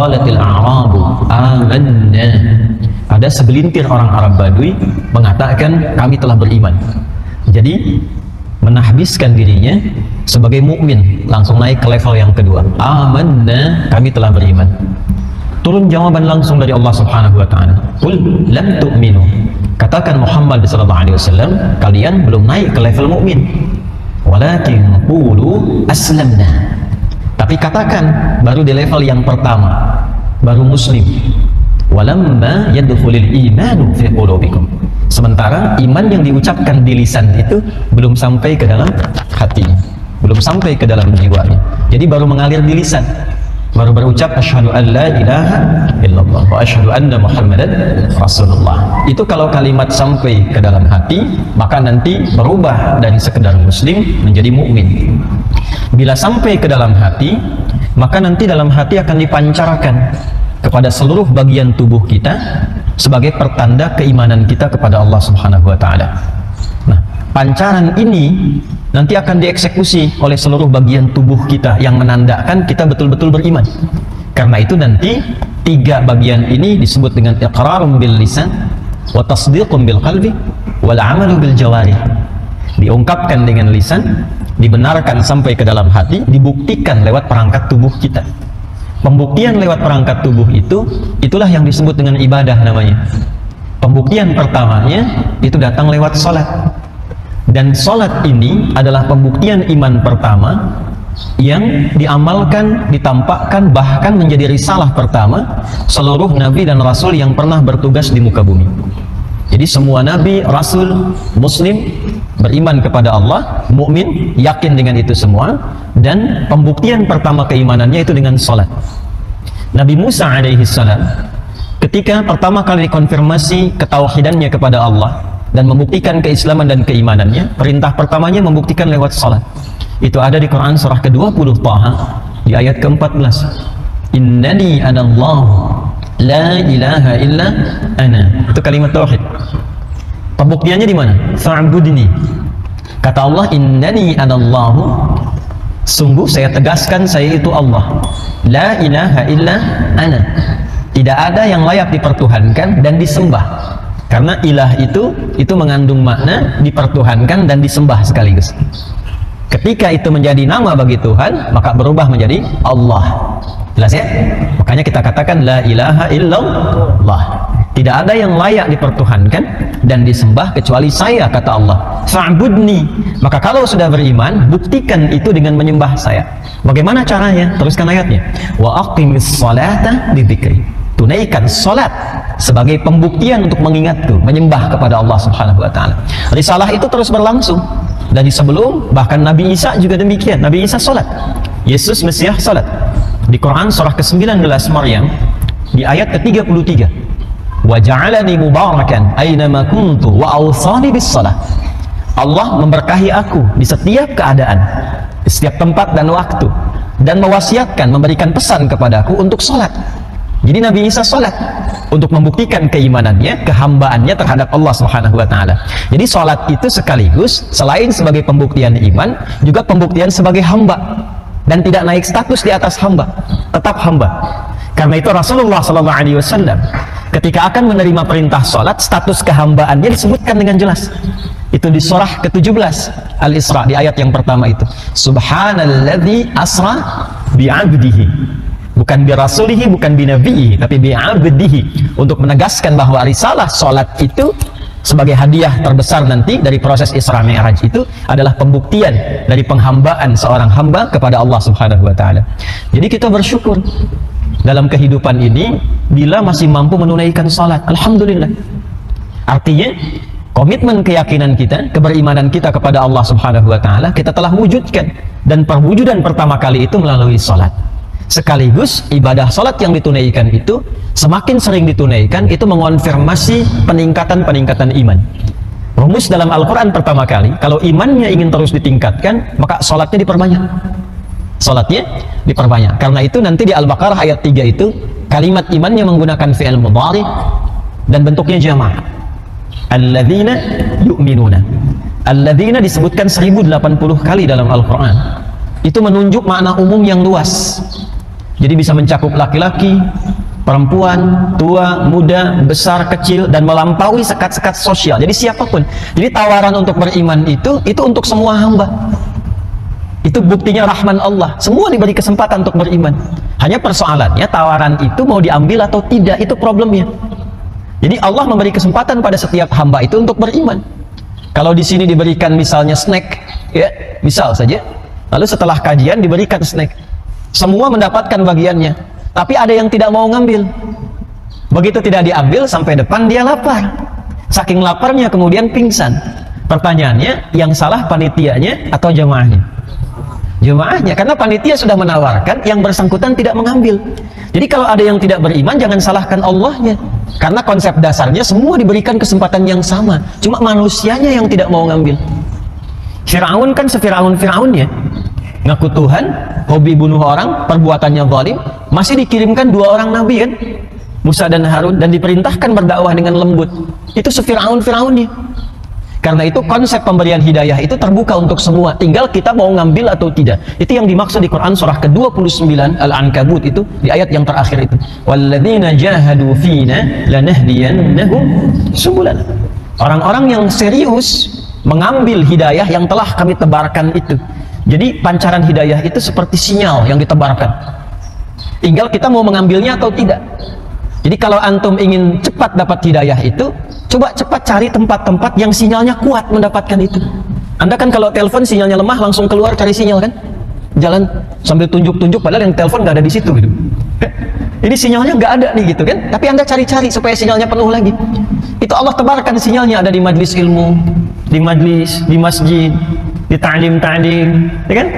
Qalatil a'rabu amanna. Ada segelintir orang Arab Badui mengatakan kami telah beriman. Jadi menahbiskan dirinya sebagai mukmin, langsung naik ke level yang kedua. Amanna, kami telah beriman. Turun jawaban langsung dari Allah Subhanahu wa taala. Qul lam tu'minu. Katakan Muhammad sallallahu alaihi wasallam, kalian belum naik ke level mukmin. Walakin qulu aslamna. Tapi katakan baru di level yang pertama, baru muslim. Walamma yadkhulul imanu fi qulubikum. Sementara iman yang diucapkan di lisan itu belum sampai ke dalam hatinya, belum sampai ke dalam jiwanya. Jadi baru mengalir di lisan, baru berucap asyhadu an la ilaha illallah wa asyhadu anna muhammadan rasulullah. Itu kalau kalimat sampai ke dalam hati, maka nanti berubah dari sekedar muslim menjadi mukmin. Bila sampai ke dalam hati, maka nanti dalam hati akan dipancarkan kepada seluruh bagian tubuh kita sebagai pertanda keimanan kita kepada Allah Subhanahu wa taala. Nah, pancaran ini nanti akan dieksekusi oleh seluruh bagian tubuh kita yang menandakan kita betul-betul beriman. Karena itu nanti tiga bagian ini disebut dengan iqrarun bil lisan wa tasdiqun bil qalbi wal amalu bil jawarih. Diungkapkan dengan lisan, dibenarkan sampai ke dalam hati, dibuktikan lewat perangkat tubuh kita. Pembuktian lewat perangkat tubuh itulah yang disebut dengan ibadah namanya. Pembuktian pertamanya itu datang lewat sholat. Dan sholat ini adalah pembuktian iman pertama yang diamalkan, ditampakkan, bahkan menjadi risalah pertama seluruh nabi dan rasul yang pernah bertugas di muka bumi. Jadi semua nabi, rasul, muslim beriman kepada Allah, mukmin, yakin dengan itu semua, dan pembuktian pertama keimanannya itu dengan sholat. Nabi Musa alaihi salam ketika pertama kali dikonfirmasi ketauhidannya kepada Allah dan membuktikan keislaman dan keimanannya, perintah pertamanya membuktikan lewat sholat. Itu ada di Quran surah ke-20 Taha di ayat ke-14. Innani anallahu la ilaha illa ana. Itu kalimat tauhid. Pembuktiannya di mana? Fa'budni. Kata Allah, innani anallahu, sungguh saya tegaskan saya itu Allah. La ilaha illa ana. Tidak ada yang layak dipertuhankan dan disembah. Karena ilah itu mengandung makna dipertuhankan dan disembah sekaligus. Ketika itu menjadi nama bagi Tuhan, maka berubah menjadi Allah. Jelas ya? Makanya kita katakan la ilaha illallah. Tidak ada yang layak dipertuhankan dan disembah kecuali saya, kata Allah. Fa'budni. Maka kalau sudah beriman, buktikan itu dengan menyembah saya. Bagaimana caranya? Teruskan ayatnya. Wa aqimis salata lidzikri. Tunaikan salat sebagai pembuktian untuk mengingatku, menyembah kepada Allah Subhanahu wa taala. Risalah itu terus berlangsung dari sebelum, bahkan Nabi Isa juga demikian. Nabi Isa salat. Yesus Mesias salat. Di Quran surah ke-19 Maryam di ayat ke-33. Wa ja'alani mubarakan aynama kuntu wa awsani bis shalah. Allah memberkahi aku di setiap keadaan, di setiap tempat dan waktu, dan mewasiatkan, memberikan pesan kepadaku untuk salat. Jadi Nabi Isa salat untuk membuktikan keimanannya, kehambaannya terhadap Allah Subhanahu wa taala. Jadi salat itu sekaligus selain sebagai pembuktian iman, juga pembuktian sebagai hamba, dan tidak naik status di atas hamba, tetap hamba. Karena itu Rasulullah SAW ketika akan menerima perintah salat, status kehambaannya disebutkan dengan jelas. Itu di surah ke-17 Al-Isra di ayat yang pertama itu. Subhanalladzi asra bi'abdihi. Bukan bi rasulihi, bukan bi nabihi, tapi bi abdihi, untuk menegaskan bahwa risalah salat itu sebagai hadiah terbesar nanti dari proses Isra Mi'raj itu adalah pembuktian dari penghambaan seorang hamba kepada Allah Subhanahu wa taala. Jadi kita bersyukur dalam kehidupan ini bila masih mampu menunaikan salat. Alhamdulillah. Artinya komitmen keyakinan kita, keberimanan kita kepada Allah Subhanahu wa taala kita telah wujudkan, dan perwujudan pertama kali itu melalui salat. Sekaligus ibadah salat yang ditunaikan itu semakin sering ditunaikan, itu mengonfirmasi peningkatan iman. Rumus dalam Al-Quran pertama kali, kalau imannya ingin terus ditingkatkan, maka salatnya diperbanyak. Salatnya diperbanyak. Karena itu nanti di Al-Baqarah ayat 3 itu kalimat imannya menggunakan fi'il mudhari dan bentuknya jama'. Alladzina yu'minuna. Alladzina disebutkan 1080 kali dalam Al-Quran. Itu menunjuk makna umum yang luas. Jadi bisa mencakup laki-laki, perempuan, tua, muda, besar, kecil, dan melampaui sekat-sekat sosial. Jadi siapapun. Jadi tawaran untuk beriman itu untuk semua hamba. Itu buktinya rahman Allah. Semua diberi kesempatan untuk beriman. Hanya persoalannya tawaran itu mau diambil atau tidak, itu problemnya. Jadi Allah memberi kesempatan pada setiap hamba itu untuk beriman. Kalau di sini diberikan misalnya snack, ya, misal saja, lalu setelah kajian diberikan snack, semua mendapatkan bagiannya, tapi ada yang tidak mau ngambil. Begitu tidak diambil, sampai depan dia lapar. Saking laparnya kemudian pingsan. Pertanyaannya, yang salah panitianya atau jemaahnya? Jemaahnya, karena panitia sudah menawarkan, yang bersangkutan tidak mengambil. Jadi kalau ada yang tidak beriman, jangan salahkan Allahnya, karena konsep dasarnya semua diberikan kesempatan yang sama, cuma manusianya yang tidak mau ngambil. Fir'aun kan se-Fir'aun-Fir'aunnya, ngaku Tuhan, hobi bunuh orang, perbuatannya zalim, masih dikirimkan 2 orang nabi kan, Musa dan Harun, dan diperintahkan berdakwah dengan lembut. Itu se-Fir'aun-Fir'aunnya. Karena itu konsep pemberian hidayah itu terbuka untuk semua, tinggal kita mau ngambil atau tidak. Itu yang dimaksud di Quran surah ke-29 Al-Ankabut, itu di ayat yang terakhir itu, walladzina jahadu fina lanahdiyannahum subulana. Orang-orang yang serius mengambil hidayah yang telah kami tebarkan itu. Jadi pancaran hidayah itu seperti sinyal yang ditebarkan, tinggal kita mau mengambilnya atau tidak. Jadi kalau antum ingin cepat dapat hidayah itu, coba cepat cari tempat-tempat yang sinyalnya kuat mendapatkan itu. Anda kan kalau telepon sinyalnya lemah, langsung keluar cari sinyal kan, jalan sambil tunjuk-tunjuk, padahal yang telepon nggak ada di situ gitu. Ini sinyalnya nggak ada nih gitu kan, tapi Anda cari-cari supaya sinyalnya penuh lagi. Itu Allah tebarkan sinyalnya, ada di majlis ilmu, di majlis, di masjid, di ta'lim, ya kan?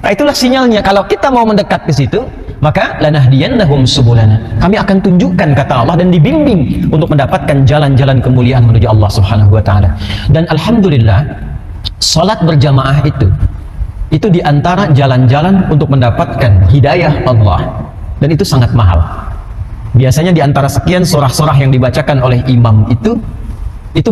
Nah, itulah sinyalnya. Kalau kita mau mendekat ke situ, maka lanahdiyannahum subulana, kami akan tunjukkan, kata Allah, dan dibimbing untuk mendapatkan jalan-jalan kemuliaan menuju Allah Subhanahu wa taala. Dan alhamdulillah, salat berjamaah itu diantara jalan-jalan untuk mendapatkan hidayah Allah, dan itu sangat mahal. Biasanya diantara sekian surah-surah yang dibacakan oleh imam itu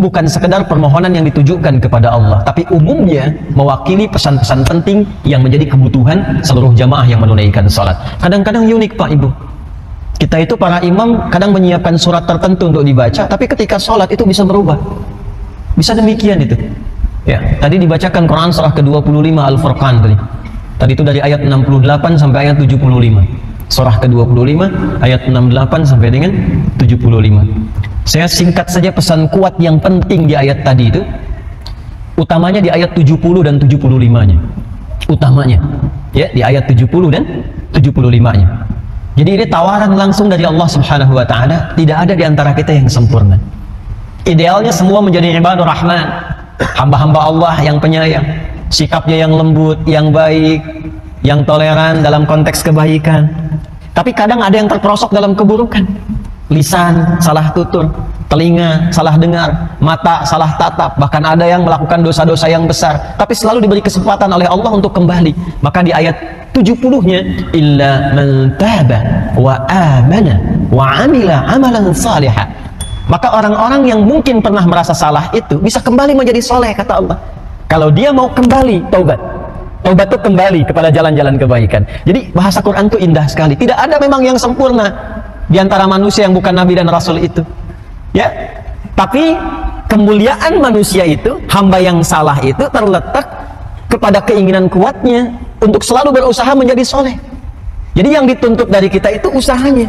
bukan sekedar permohonan yang ditujukan kepada Allah, tapi umumnya mewakili pesan-pesan penting yang menjadi kebutuhan seluruh jamaah yang menunaikan salat. Kadang-kadang unik Pak Ibu, kita itu para imam kadang menyiapkan surat tertentu untuk dibaca, tapi ketika salat itu bisa berubah. Bisa demikian itu. Ya, tadi dibacakan Quran surah ke-25 Al-Furqan tadi. Tadi itu dari ayat 68 sampai ayat 75. Surah ke-25 ayat 68 sampai dengan 75. Saya singkat saja pesan kuat yang penting di ayat tadi itu. Utamanya di ayat 70 dan 75-nya. Utamanya ya di ayat 70 dan 75-nya. Jadi ini tawaran langsung dari Allah Subhanahu wa taala, tidak ada di antara kita yang sempurna. Idealnya semua menjadi ibadur rahman, hamba-hamba Allah yang penyayang, sikapnya yang lembut, yang baik, yang toleran dalam konteks kebaikan. Tapi kadang ada yang terperosok dalam keburukan. Lisan salah tutur, telinga salah dengar, mata salah tatap, bahkan ada yang melakukan dosa-dosa yang besar, tapi selalu diberi kesempatan oleh Allah untuk kembali. Maka di ayat 70-nya, illa man taba wa amana wa amila amalan salihah. Maka orang-orang yang mungkin pernah merasa salah itu bisa kembali menjadi soleh, kata Allah. Kalau dia mau kembali, taubat. Taubat itu kembali kepada jalan-jalan kebaikan. Jadi bahasa Quran itu indah sekali. Tidak ada memang yang sempurna di antara manusia yang bukan nabi dan rasul itu. Ya. Tapi kemuliaan manusia itu, hamba yang salah itu terletak kepada keinginan kuatnya untuk selalu berusaha menjadi soleh. Jadi yang dituntut dari kita itu usahanya.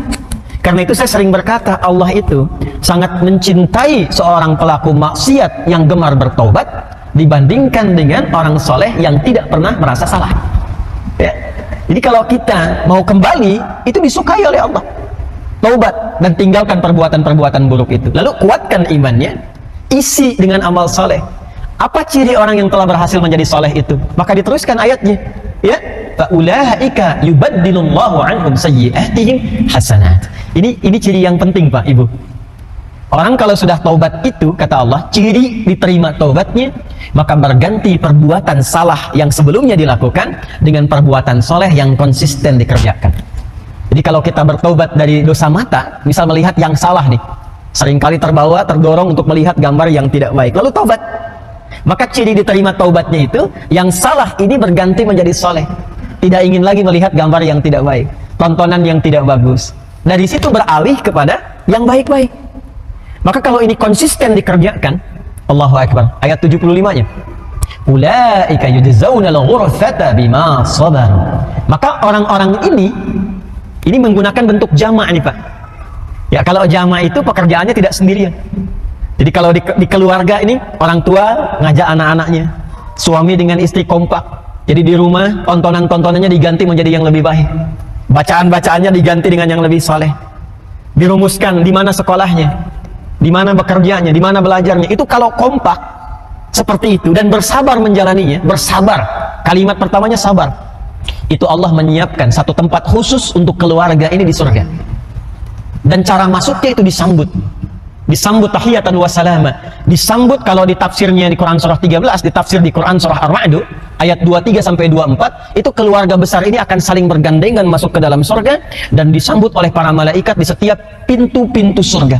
Karena itu saya sering berkata, Allah itu sangat mencintai seorang pelaku maksiat yang gemar bertaubat dibandingkan dengan orang soleh yang tidak pernah merasa salah. Ya. Jadi kalau kita mau kembali, itu disukai oleh Allah. Taubat dan tinggalkan perbuatan-perbuatan buruk itu. Lalu kuatkan imannya, isi dengan amal soleh. Apa ciri orang yang telah berhasil menjadi soleh itu? Maka diteruskan ayatnya, ya, faulaika yubaddilullahu anhum sayyi'atihim hasanat. Ini ciri yang penting Pak Ibu. Orang kalau sudah taubat itu, kata Allah, ciri diterima taubatnya, maka berganti perbuatan salah yang sebelumnya dilakukan dengan perbuatan soleh yang konsisten dikerjakan. Jadi kalau kita bertaubat dari dosa mata, misal melihat yang salah nih, seringkali terdorong untuk melihat gambar yang tidak baik, lalu taubat, maka ciri diterima taubatnya itu, yang salah ini berganti menjadi soleh, tidak ingin lagi melihat gambar yang tidak baik. tontonan yang tidak bagus. Dari situ beralih kepada yang baik-baik. Maka kalau ini konsisten dikerjakan, Allahu Akbar, ayat 75-nya. Ulaika yujzauna al-ghurfata bima sabaru. Maka orang-orang ini menggunakan bentuk jamak nih Pak. Ya, kalau jamak itu pekerjaannya tidak sendirian. Jadi kalau di keluarga ini orang tua ngajak anak-anaknya, suami dengan istri kompak. Jadi di rumah tontonan-tontonannya diganti menjadi yang lebih baik. Bacaan-bacaannya diganti dengan yang lebih soleh. Dirumuskan di mana sekolahnya, di mana bekerjanya, di mana belajarnya. Itu kalau kompak seperti itu dan bersabar menjalaninya, bersabar. Kalimat pertamanya sabar. Itu Allah menyiapkan satu tempat khusus untuk keluarga ini di surga. Dan cara masuknya itu disambut. Disambut tahiyatan wa salama. Disambut kalau di tafsirnya di Quran surah 13, ditafsir di Quran surah Ar-Ra'd ayat 23 sampai 24, itu keluarga besar ini akan saling bergandengan masuk ke dalam surga dan disambut oleh para malaikat di setiap pintu-pintu surga.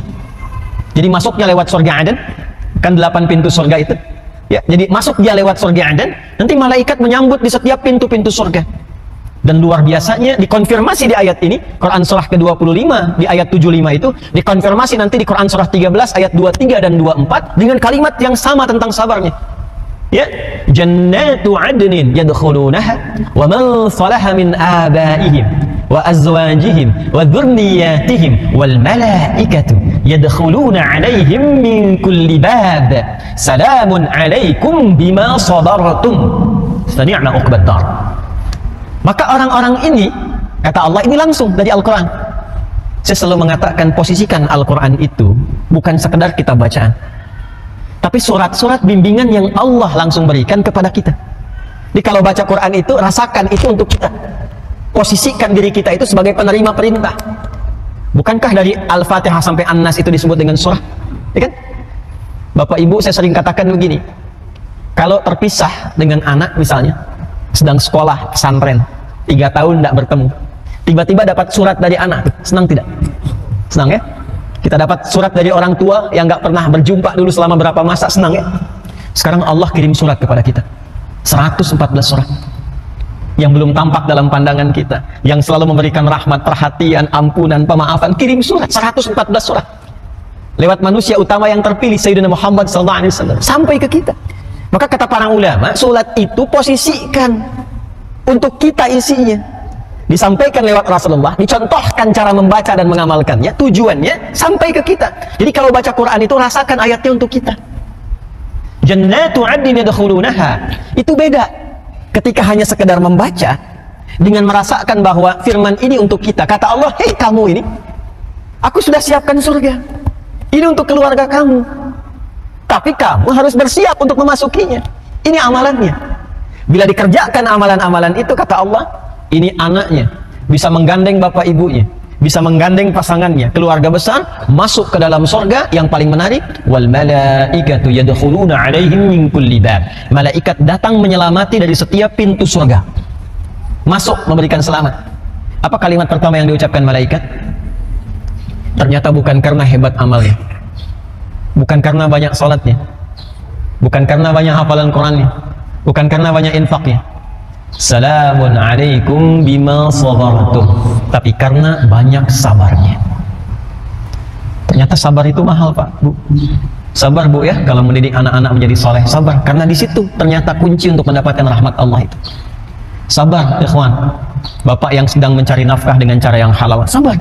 Jadi masuknya lewat surga Aden, kan 8 pintu surga itu. Ya, jadi masuk dia lewat surga Aden, nanti malaikat menyambut di setiap pintu-pintu surga. Dan luar biasanya dikonfirmasi di ayat ini, Quran surah ke-25 di ayat 75 itu dikonfirmasi nanti di Quran surah 13 ayat 23 dan 24 dengan kalimat yang sama tentang sabarnya. Ya, jannatu adnin yadkhulunaha wa man salaha min abaihim wa azwajihim wa dhurriyyatihim wal malaikatu yadkhuluna alaihim min kulli bab salamun alaikum bima sabartum fa ni'ma uqbad dar. Maka orang-orang ini, kata Allah, ini langsung dari Al-Quran. Saya selalu mengatakan, posisikan Al-Quran itu bukan sekedar kita bacaan, tapi surat-surat bimbingan yang Allah langsung berikan kepada kita. Jadi kalau baca Quran itu, rasakan itu untuk kita. Posisikan diri kita itu sebagai penerima perintah. Bukankah dari Al-Fatihah sampai An-Nas itu disebut dengan surah? Ya kan? Bapak Ibu, saya sering katakan begini, kalau terpisah dengan anak misalnya, sedang sekolah pesantren 3 tahun tidak bertemu, tiba-tiba dapat surat dari anak, senang tidak? Senang ya? Kita dapat surat dari orang tua yang nggak pernah berjumpa dulu selama berapa masa, senang ya? Sekarang Allah kirim surat kepada kita, 114 surat yang belum tampak dalam pandangan kita, yang selalu memberikan rahmat, perhatian, ampunan, pemaafan. Kirim surat 114 surat lewat manusia utama yang terpilih Sayyidina Muhammad SAW sampai ke kita. Maka kata para ulama, surat itu posisikan untuk kita isinya. Disampaikan lewat Rasulullah, dicontohkan cara membaca dan mengamalkannya, tujuannya sampai ke kita. Jadi kalau baca Quran itu rasakan ayatnya untuk kita. Jannatu 'adnin yadkhulunaha. Itu beda ketika hanya sekedar membaca dengan merasakan bahwa firman ini untuk kita. Kata Allah, "Hei kamu ini, aku sudah siapkan surga. Ini untuk keluarga kamu. Tapi kamu harus bersiap untuk memasukinya. Ini amalannya." Bila dikerjakan amalan-amalan itu, kata Allah, ini anaknya bisa menggandeng bapak ibunya, bisa menggandeng pasangannya, keluarga besar masuk ke dalam surga. Yang paling menarik, wal malaikatu yadkhuluna 'alaihim min kulli bab. Malaikat datang menyelamati dari setiap pintu surga. Masuk memberikan selamat. Apa kalimat pertama yang diucapkan malaikat? Ternyata bukan karena hebat amalnya, bukan karena banyak salatnya, bukan karena banyak hafalan Qurannya, bukan karena banyak infaknya. Salamun alaikum bima sabartum. Tapi karena banyak sabarnya. Ternyata sabar itu mahal, Pak, Bu. Sabar, Bu, ya, kalau mendidik anak-anak menjadi soleh. Sabar, karena di situ ternyata kunci untuk mendapatkan rahmat Allah itu. Sabar, ikhwan. Bapak yang sedang mencari nafkah dengan cara yang halal, sabar.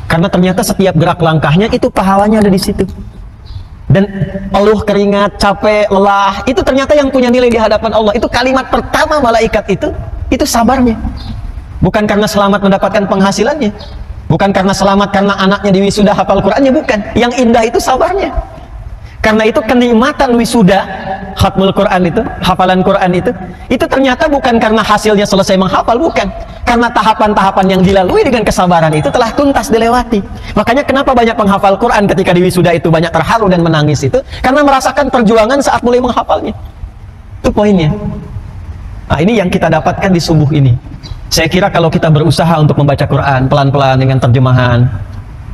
Karena ternyata setiap gerak langkahnya itu pahalanya ada di situ. Dan peluh, keringat, capek, lelah, itu ternyata yang punya nilai di hadapan Allah. Itu kalimat pertama malaikat itu sabarnya. Bukan karena selamat mendapatkan penghasilannya, bukan karena selamat karena anaknya di wisuda hafal Qurannya, bukan. Yang indah itu sabarnya. Karena itu kenikmatan wisuda, khatmul Quran itu, hafalan Quran itu ternyata bukan karena hasilnya selesai menghafal, bukan. Karena tahapan-tahapan yang dilalui dengan kesabaran itu telah tuntas dilewati. Makanya kenapa banyak penghafal Quran ketika di wisuda itu banyak terharu dan menangis itu, karena merasakan perjuangan saat mulai menghafalnya. Itu poinnya. Nah, ini yang kita dapatkan di subuh ini. Saya kira kalau kita berusaha untuk membaca Quran pelan-pelan dengan terjemahan,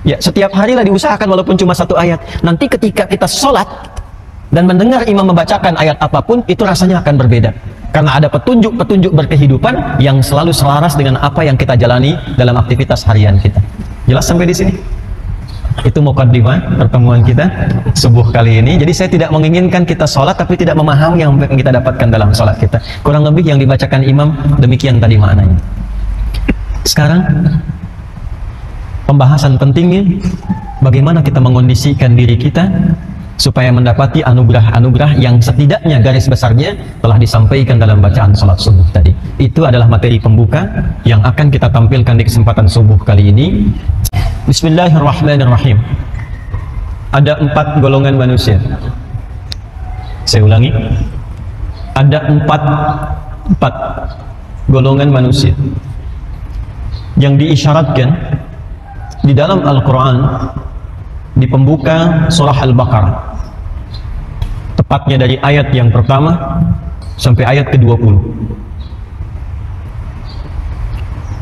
ya setiap hari lah diusahakan walaupun cuma 1 ayat. Nanti ketika kita sholat dan mendengar imam membacakan ayat apapun, itu rasanya akan berbeda. Karena ada petunjuk-petunjuk berkehidupan yang selalu selaras dengan apa yang kita jalani dalam aktivitas harian kita. Jelas sampai di sini? Itu mukaddimah pertemuan kita subuh kali ini. Jadi saya tidak menginginkan kita sholat tapi tidak memahami yang kita dapatkan dalam sholat kita. Kurang lebih yang dibacakan imam demikian tadi maknanya. Sekarang pembahasan pentingnya bagaimana kita mengondisikan diri kita supaya mendapati anugerah-anugerah yang setidaknya garis besarnya telah disampaikan dalam bacaan sholat subuh tadi. Itu adalah materi pembuka yang akan kita tampilkan di kesempatan subuh kali ini. Bismillahirrahmanirrahim. Ada 4 golongan manusia. Saya ulangi. Ada 4 golongan manusia yang diisyaratkan di dalam Al-Quran di pembuka surah Al-Baqarah, tepatnya dari ayat yang pertama sampai ayat ke-20.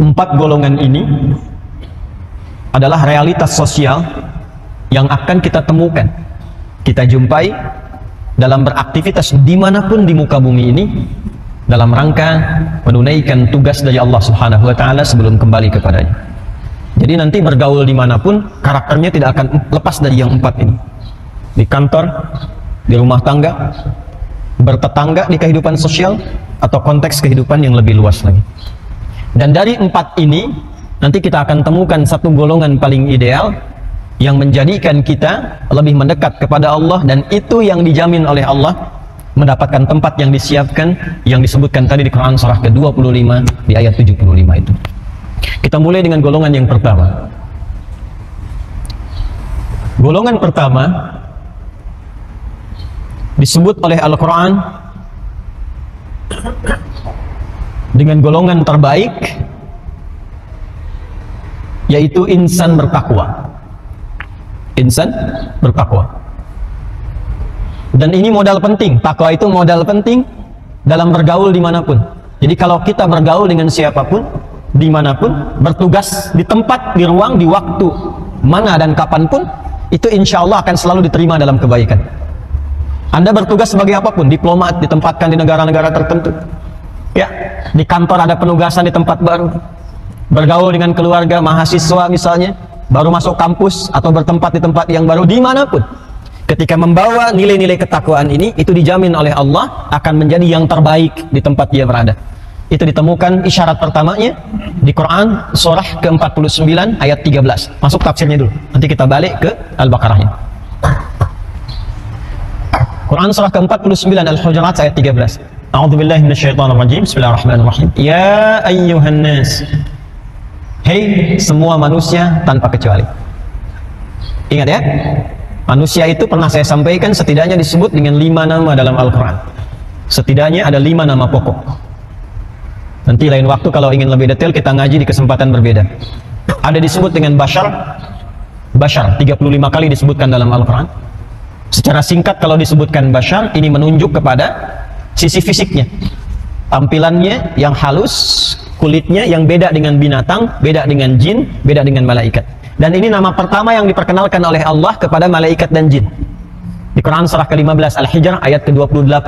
4 golongan ini adalah realitas sosial yang akan kita temukan, kita jumpai dalam beraktivitas dimanapun di muka bumi ini dalam rangka menunaikan tugas dari Allah Subhanahu wa Ta'ala sebelum kembali kepadanya. Jadi nanti bergaul dimanapun, karakternya tidak akan lepas dari yang 4 ini. Di kantor, di rumah tangga, bertetangga di kehidupan sosial, atau konteks kehidupan yang lebih luas lagi. Dan dari 4 ini, nanti kita akan temukan satu golongan paling ideal yang menjadikan kita lebih mendekat kepada Allah, dan itu yang dijamin oleh Allah mendapatkan tempat yang disiapkan, yang disebutkan tadi di Quran surah ke-25 di ayat 75 itu. Kita mulai dengan golongan yang pertama. Golongan pertama disebut oleh Al-Quran dengan golongan terbaik, yaitu insan bertakwa. Insan bertakwa. Dan ini modal penting. Takwa itu modal penting dalam bergaul dimanapun. Jadi kalau kita bergaul dengan siapapun, dimanapun, bertugas di tempat, di ruang, di waktu mana dan kapanpun, itu insya Allah akan selalu diterima dalam kebaikan. Anda bertugas sebagai apapun, diplomat, ditempatkan di negara-negara tertentu, ya, di kantor ada penugasan di tempat baru, bergaul dengan keluarga, mahasiswa misalnya, baru masuk kampus atau bertempat di tempat yang baru, dimanapun, ketika membawa nilai-nilai ketakwaan ini, itu dijamin oleh Allah akan menjadi yang terbaik di tempat dia berada. Itu ditemukan isyarat pertamanya di Quran surah ke-49 ayat 13. Masuk tafsirnya dulu, nanti kita balik ke Al-Baqarahnya. Quran surah ke-49 Al-Hujurat ayat 13. A'udzubillahi minasyaitonirrajim. Bismillahirrahmanirrahim. Ya ayyuhan nas, hei semua manusia tanpa kecuali. Ingat ya, manusia itu pernah saya sampaikan setidaknya disebut dengan 5 nama dalam Al-Quran. Setidaknya ada 5 nama pokok. Nanti lain waktu kalau ingin lebih detail kita ngaji di kesempatan berbeda. Ada disebut dengan Bashar. Bashar 35 kali disebutkan dalam Al-Quran. Secara singkat kalau disebutkan Bashar, ini menunjuk kepada sisi fisiknya, tampilannya yang halus, kulitnya yang beda dengan binatang, beda dengan jin, beda dengan malaikat. Dan ini nama pertama yang diperkenalkan oleh Allah kepada malaikat dan jin di Quran surah ke-15 Al-Hijr ayat ke-28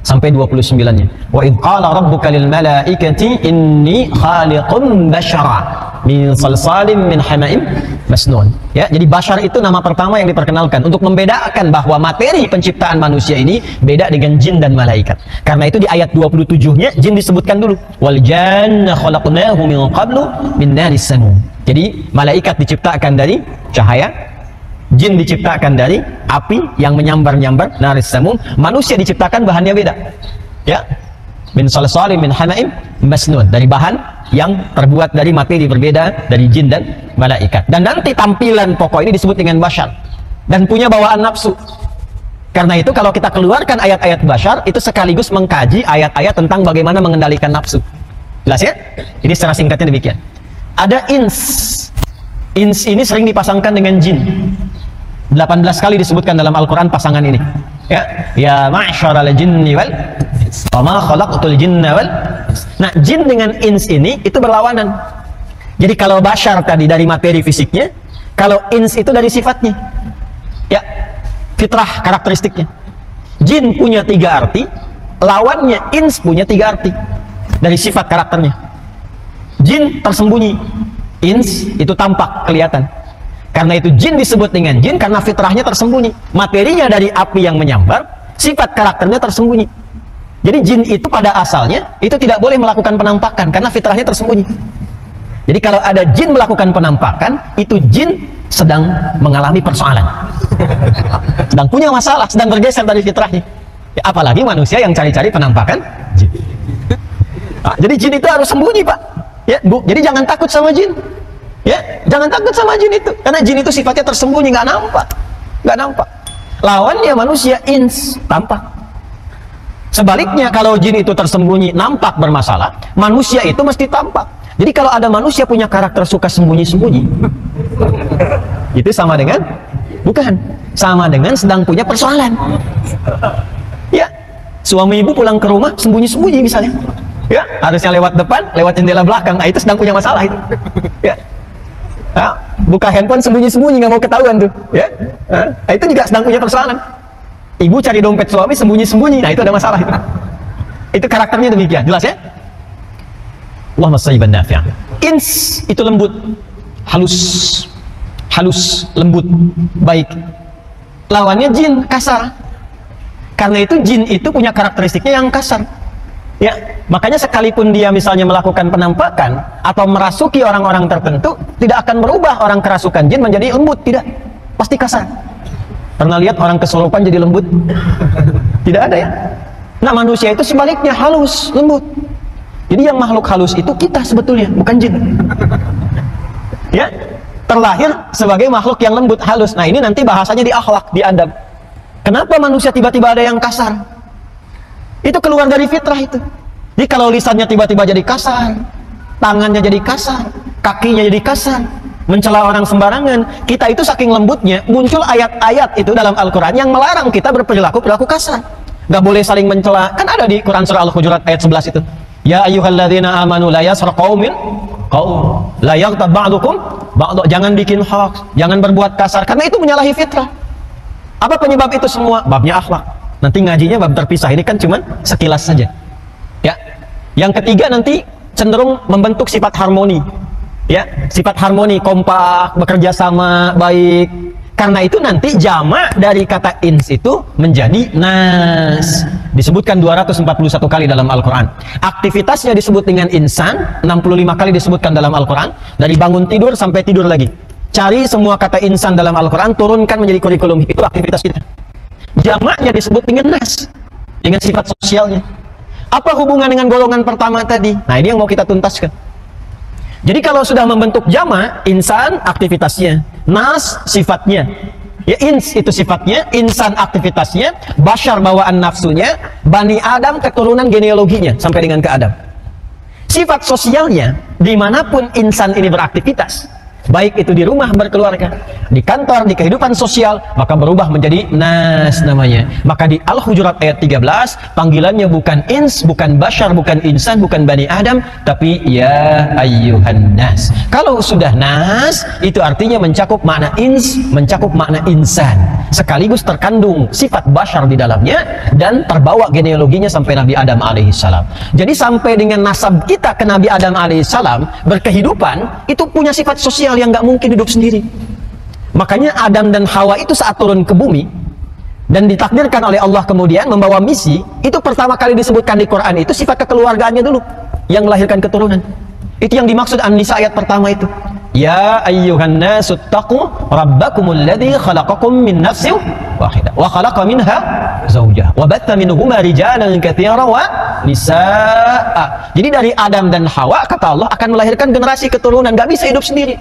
sampai 29-nya. Wa idh qala rabbuka lil malaikati inni khaliqun bashara min salsalin min hama'in masnun. Ya, jadi bashar itu nama pertama yang diperkenalkan untuk membedakan bahwa materi penciptaan manusia ini beda dengan jin dan malaikat. Karena itu di ayat 27-nya jin disebutkan dulu. Wal janna khalaqnahu min qablu min naris samum. Jadi malaikat diciptakan dari cahaya, jin diciptakan dari api yang menyambar-nyambar, naris samum. Manusia diciptakan bahannya beda. Ya. Min salsalin min hama'in masnun, dari bahan yang terbuat dari materi berbeda dari jin dan malaikat. Dan nanti tampilan pokok ini disebut dengan bashar dan punya bawaan nafsu. Karena itu kalau kita keluarkan ayat-ayat bashar, itu sekaligus mengkaji ayat-ayat tentang bagaimana mengendalikan nafsu. Jelas ya? Ini secara singkatnya demikian. Ada ins. Ins ini sering dipasangkan dengan jin. 18 kali disebutkan dalam Al-Quran pasangan ini. Ya, ya ma'syaral jinni wal wa ma khalaqtul jinna wal. Nah, jin dengan ins ini itu berlawanan. Jadi kalau bashar tadi dari materi fisiknya, kalau ins itu dari sifatnya. Ya, fitrah karakteristiknya. Jin punya 3 arti, lawannya ins punya 3 arti dari sifat karakternya. Jin tersembunyi, ins itu tampak, kelihatan. Karena itu jin disebut dengan jin karena fitrahnya tersembunyi. Materinya dari api yang menyambar, sifat karakternya tersembunyi. Jadi jin itu pada asalnya itu tidak boleh melakukan penampakan karena fitrahnya tersembunyi. Jadi kalau ada jin melakukan penampakan, itu jin sedang mengalami persoalan. Sedang punya masalah, sedang bergeser dari fitrahnya. Ya, apalagi manusia yang cari-cari penampakan jin. Nah, jadi jin itu harus sembunyi, Pak. Ya, Bu, jadi jangan takut sama jin. Ya, jangan takut sama jin itu. Karena jin itu sifatnya tersembunyi, nggak nampak. Nggak nampak. Lawannya manusia, ins, tampak. Sebaliknya, kalau jin itu tersembunyi, nampak bermasalah, manusia itu mesti tampak. Jadi kalau ada manusia punya karakter suka sembunyi-sembunyi, itu sama dengan, bukan, sama dengan sedang punya persoalan. Ya, suami ibu pulang ke rumah sembunyi-sembunyi misalnya. Ya, harusnya lewat depan, lewat jendela belakang. Nah, itu sedang punya masalah itu. Ya. Nah, buka handphone sembunyi-sembunyi, nggak mau ketahuan tuh. Ya, nah, itu juga sedang punya persoalan. Ibu cari dompet suami sembunyi-sembunyi, nah itu ada masalah itu. Itu karakternya demikian, jelas ya? Allahumma sayyiban nafi'an. Ins itu lembut, halus, lembut, baik. Lawannya jin, kasar. Karena itu jin itu punya karakteristiknya yang kasar. Ya, makanya sekalipun dia misalnya melakukan penampakan atau merasuki orang-orang tertentu, tidak akan merubah orang kerasukan jin menjadi lembut, tidak, pasti kasar. Pernah lihat orang kesurupan jadi lembut? Tidak ada ya. Nah, manusia itu sebaliknya halus, lembut. Jadi yang makhluk halus itu kita sebetulnya, bukan jin. Ya, terlahir sebagai makhluk yang lembut, halus. Nah, ini nanti bahasanya di akhlak, di adab. Kenapa manusia tiba-tiba ada yang kasar? Itu keluar dari fitrah itu. Jadi kalau lisannya tiba-tiba jadi kasar, tangannya jadi kasar, kakinya jadi kasar, mencela orang sembarangan, kita itu saking lembutnya, muncul ayat-ayat itu dalam Al-Quran yang melarang kita berperilaku kasar. Gak boleh saling mencela. Kan ada di Quran surah Al-Hujurat ayat 11 itu. Ya ayyuhalladzina amanu la yasra qaumin qaum la yaghtab ba'dukum ba'd. Jangan bikin hoax, jangan berbuat kasar, karena itu menyalahi fitrah. Apa penyebab itu semua? Babnya akhlak. Nanti ngajinya bab terpisah, ini kan cuman sekilas saja. Ya. Yang ketiga nanti cenderung membentuk sifat harmoni. Ya, sifat harmoni, kompak, bekerja sama, baik. Karena itu nanti jamak dari kata ins itu menjadi nas. Disebutkan 241 kali dalam Al-Quran. Aktivitasnya disebut dengan insan, 65 kali disebutkan dalam Al-Quran. Dari bangun tidur sampai tidur lagi. Cari semua kata insan dalam Al-Quran, turunkan menjadi kurikulum. Itu aktivitas kita. Jamaknya disebut dengan nas, dengan sifat sosialnya. Apa hubungan dengan golongan pertama tadi? Nah, ini yang mau kita tuntaskan. Jadi kalau sudah membentuk jamak, insan aktivitasnya, nas sifatnya. Ya, ins itu sifatnya, insan aktivitasnya, bashar bawaan nafsunya, Bani Adam keturunan genealoginya sampai dengan ke Adam. Sifat sosialnya, dimanapun insan ini beraktivitas, baik itu di rumah berkeluarga, di kantor, di kehidupan sosial, maka berubah menjadi nas namanya. Maka di Al-Hujurat ayat 13, panggilannya bukan ins, bukan bashar, bukan insan, bukan Bani Adam, tapi ya ayyuhan nas. Kalau sudah nas, itu artinya mencakup makna ins, mencakup makna insan, sekaligus terkandung sifat bashar di dalamnya, dan terbawa genealoginya sampai Nabi Adam alaihissalam. Jadi sampai dengan nasab kita ke Nabi Adam alaihissalam, berkehidupan, itu punya sifat sosial yang nggak mungkin hidup sendiri. Makanya Adam dan Hawa itu saat turun ke bumi dan ditakdirkan oleh Allah kemudian membawa misi, itu pertama kali disebutkan di Quran itu sifat kekeluargaannya dulu yang melahirkan keturunan. Itu yang dimaksud An-Nisa ayat pertama itu. Ya ayyuhan nasu taqu rabbakumul ladzi khalaqakum min nafsin wahidah wa khalaqa minha zawjaha wa batta minhuma rijalan katsiran wa nisaa. Jadi dari Adam dan Hawa kata Allah akan melahirkan generasi keturunan, nggak bisa hidup sendiri.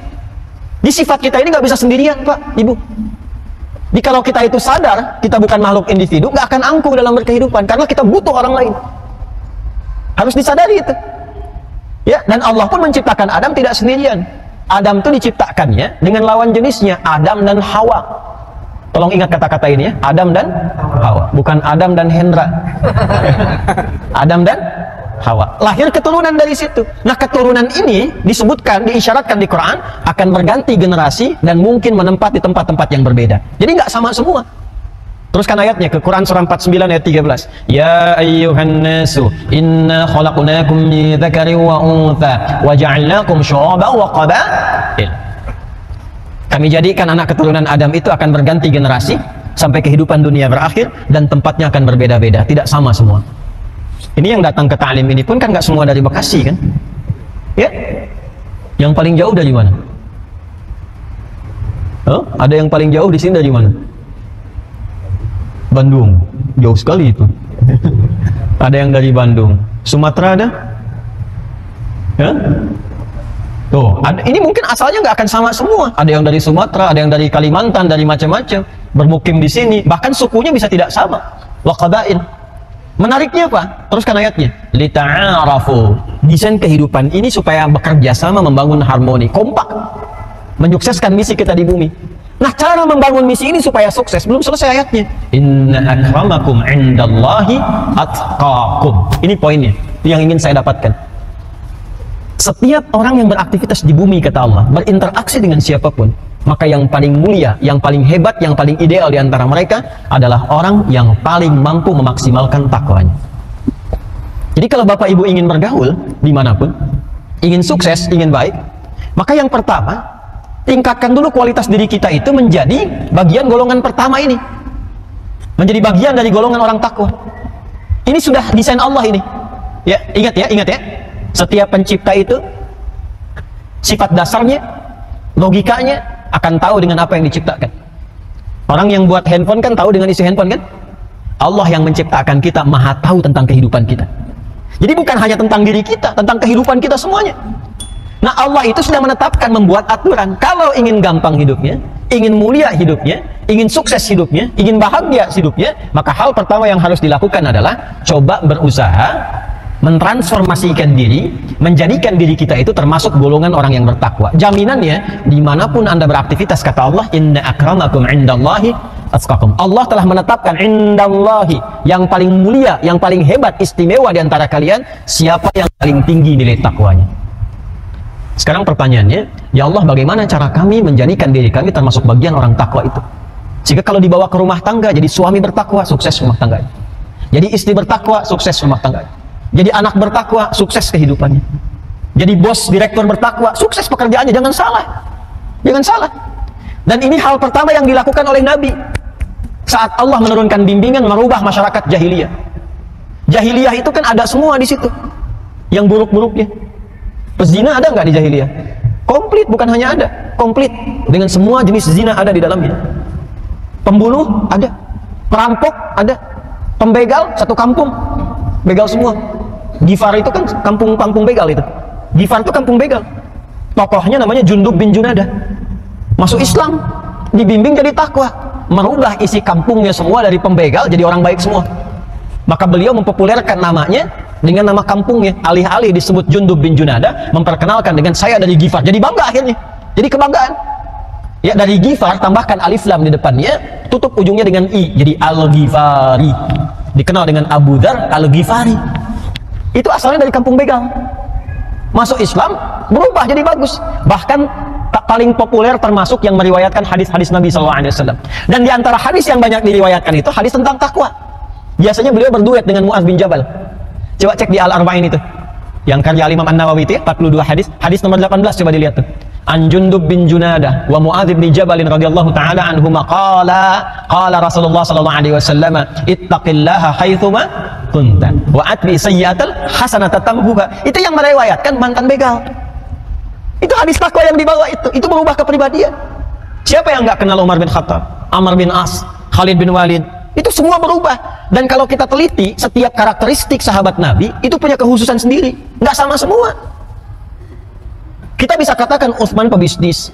Di sifat kita ini nggak bisa sendirian, Pak, Ibu. Jadi kalau kita itu sadar kita bukan makhluk individu, nggak akan angkuh dalam berkehidupan karena kita butuh orang lain. Harus disadari itu. Ya, dan Allah pun menciptakan Adam tidak sendirian. Adam itu diciptakannya dengan lawan jenisnya, Adam dan Hawa. Tolong ingat kata-kata ini ya, Adam dan Hawa, bukan Adam dan Hendra. Adam dan Hawa. Lahir keturunan dari situ. Nah, keturunan ini disebutkan, diisyaratkan di Quran akan berganti generasi dan mungkin menempati tempat-tempat yang berbeda. Jadi nggak sama semua. Teruskan ayatnya ke Quran surah 49 ayat 13. Ya ayyuhan nasu inna khalaqnakum min dzakarin wa untha wa ja'alnakum syu'uban wa qaba'il. Kami jadikan anak keturunan Adam itu akan berganti generasi sampai kehidupan dunia berakhir, dan tempatnya akan berbeda-beda, tidak sama semua. Ini yang datang ke ta'lim ini pun kan nggak semua dari Bekasi kan? Ya? Yang paling jauh dari mana? Oh, ada yang paling jauh di sini dari mana? Bandung, jauh sekali itu. Ada yang dari Bandung. Sumatera ada? Ya? Tuh, ini mungkin asalnya nggak akan sama semua. Ada yang dari Sumatera, ada yang dari Kalimantan, dari macam-macam, bermukim di sini. Bahkan sukunya bisa tidak sama. Wa qabail. Menariknya apa? Teruskan ayatnya. Lita'arafu. Desain kehidupan ini supaya bekerja sama, membangun harmoni, kompak, menyukseskan misi kita di bumi. Nah, cara membangun misi ini supaya sukses, belum selesai ayatnya. Inna akramakum indallahi atqakum. Ini poinnya, yang ingin saya dapatkan. Setiap orang yang beraktivitas di bumi, kata Allah, berinteraksi dengan siapapun, maka yang paling mulia, yang paling hebat, yang paling ideal di antara mereka adalah orang yang paling mampu memaksimalkan takwanya. Jadi kalau Bapak Ibu ingin bergaul dimanapun, ingin sukses, ingin baik, maka yang pertama, tingkatkan dulu kualitas diri kita itu menjadi bagian golongan pertama ini, menjadi bagian dari golongan orang takwa. Ini sudah desain Allah ini. Ya, ingat ya. Setiap pencipta itu sifat dasarnya, logikanya akan tahu dengan apa yang diciptakan. Orang yang buat handphone kan tahu dengan isi handphone kan? Allah yang menciptakan kita maha tahu tentang kehidupan kita. Jadi bukan hanya tentang diri kita, tentang kehidupan kita semuanya. Nah, Allah itu sudah menetapkan, membuat aturan. Kalau ingin gampang hidupnya, ingin mulia hidupnya, ingin sukses hidupnya, ingin bahagia hidupnya, maka hal pertama yang harus dilakukan adalah coba berusaha mentransformasikan diri, menjadikan diri kita itu termasuk golongan orang yang bertakwa. Jaminannya, dimanapun Anda beraktivitas, kata Allah, inna akramakum indallahi atqakum. Allah telah menetapkan indallahi, yang paling mulia, yang paling hebat, istimewa di antara kalian, siapa yang paling tinggi nilai takwanya. Sekarang pertanyaannya, ya Allah, bagaimana cara kami menjadikan diri kami termasuk bagian orang takwa itu? Sehingga kalau dibawa ke rumah tangga, jadi suami bertakwa, sukses rumah tangga. Jadi istri bertakwa, sukses rumah tangga. Jadi anak bertakwa, sukses kehidupannya. Jadi bos, direktur bertakwa, sukses pekerjaannya. Jangan salah. Jangan salah. Dan ini hal pertama yang dilakukan oleh Nabi saat Allah menurunkan bimbingan merubah masyarakat jahiliyah. Jahiliyah itu kan ada semua di situ, yang buruk-buruknya. Pezina ada nggak di jahiliyah? Komplit, bukan hanya ada, komplit dengan semua jenis zina ada di dalamnya. Pembunuh ada, perampok ada, pembegal satu kampung, begal semua. Gifar itu kan kampung begal itu. Gifar itu kampung begal. Tokohnya namanya Jundub bin Junadah. Masuk Islam, dibimbing jadi takwa, merubah isi kampungnya semua dari pembegal jadi orang baik semua. Maka beliau mempopulerkan namanya dengan nama kampungnya. Alih-alih disebut Jundub bin Junadah, memperkenalkan dengan saya dari Gifar. Jadi bangga akhirnya. Jadi kebanggaan. Ya, dari Gifar tambahkan alif lam di depannya, tutup ujungnya dengan i, jadi Al-Ghifari. Dikenal dengan Abu Dzar Al-Ghifari. Itu asalnya dari kampung begal. Masuk Islam, berubah jadi bagus. Bahkan paling populer termasuk yang meriwayatkan hadis-hadis Nabi SAW. Dan di antara hadis yang banyak diriwayatkan itu hadis tentang takwa. Biasanya beliau berduet dengan Mu'adz bin Jabal. Coba cek di Al-Arba'in itu, yang karya Imam An-Nawawi itu ya, 42 hadis. Hadis nomor 18 coba dilihat tuh. An Jundub bin Junadah wa Mu'adz bin Jabal radhiyallahu taala anhuma qala Rasulullah sallallahu alaihi wasallam ittaqillaha haitsuma kunta wa atbi sayyi'atal hasanata tamhuha. Itu yang meriwayatkan mantan begal. Itu hadis takwa yang dibawa itu merubah kepribadian. Siapa yang nggak kenal Umar bin Khattab, Amr bin As, Khalid bin Walid? Itu semua berubah. Dan kalau kita teliti, setiap karakteristik sahabat Nabi itu punya kekhususan sendiri, nggak sama semua. Kita bisa katakan Utsman pebisnis,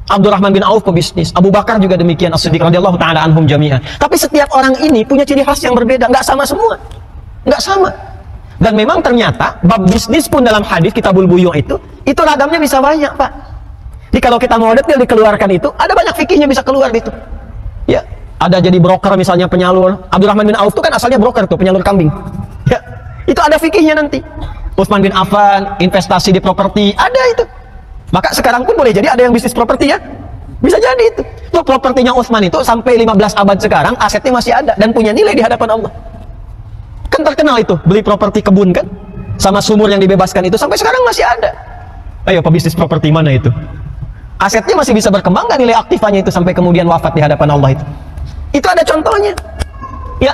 Abdurrahman bin Auf pebisnis, Abu Bakar juga demikian, As-Siddiq radhiyallahu taala anhum jami'an. Tapi setiap orang ini punya ciri khas yang berbeda, nggak sama semua, nggak sama. Dan memang ternyata bab bisnis pun dalam hadis Kitabul Buyung itu ragamnya bisa banyak, Pak. Jadi kalau kita mau detail dikeluarkan itu, ada banyak fikihnya bisa keluar itu. Ya, ada jadi broker misalnya, penyalur. Abdurrahman bin Auf itu kan asalnya broker tuh, penyalur kambing. Ya, itu ada fikihnya nanti. Utsman bin Affan investasi di properti, ada itu. Maka sekarang pun boleh jadi ada yang bisnis properti ya. Bisa jadi itu. Tuh propertinya Utsman itu sampai 15 abad sekarang asetnya masih ada dan punya nilai di hadapan Allah. Kan terkenal itu, beli properti kebun kan, sama sumur yang dibebaskan itu sampai sekarang masih ada. Ayo, pebisnis properti mana itu? Asetnya masih bisa berkembang nggak nilai aktifanya itu sampai kemudian wafat di hadapan Allah itu? Itu ada contohnya. Ya,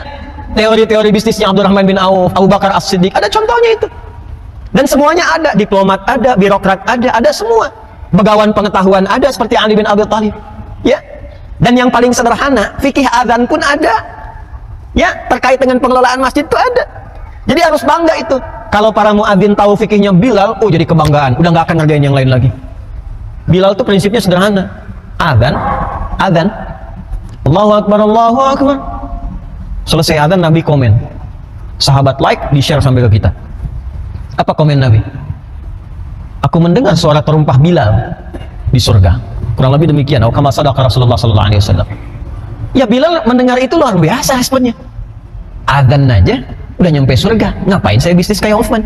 teori-teori bisnisnya Abdurrahman bin Auf, Abu Bakar As-Siddiq, ada contohnya itu. Dan semuanya ada, diplomat ada, birokrat ada semua. Begawan pengetahuan ada seperti Ali bin Abi Thalib. Ya. Dan yang paling sederhana, fikih adzan pun ada. Ya, terkait dengan pengelolaan masjid itu ada. Jadi harus bangga itu. Kalau para muadzin tahu fikihnya Bilal, oh jadi kebanggaan, udah nggak akan ngerjain yang lain lagi. Bilal itu prinsipnya sederhana. Adzan. Allahu Akbar, Allahu Akbar. Selesai adzan Nabi komen. Sahabat like, di-share sampai ke kita. Apa komen Nabi? Aku mendengar suara terumpah Bilal di surga. Kurang lebih demikian. Kama sadaqa Rasulullah sallallahu alaihi wasallam. Ya, Bilal mendengar itu luar biasa responnya. Adzan aja udah nyampe surga. Ngapain saya bisnis kayak Utsman?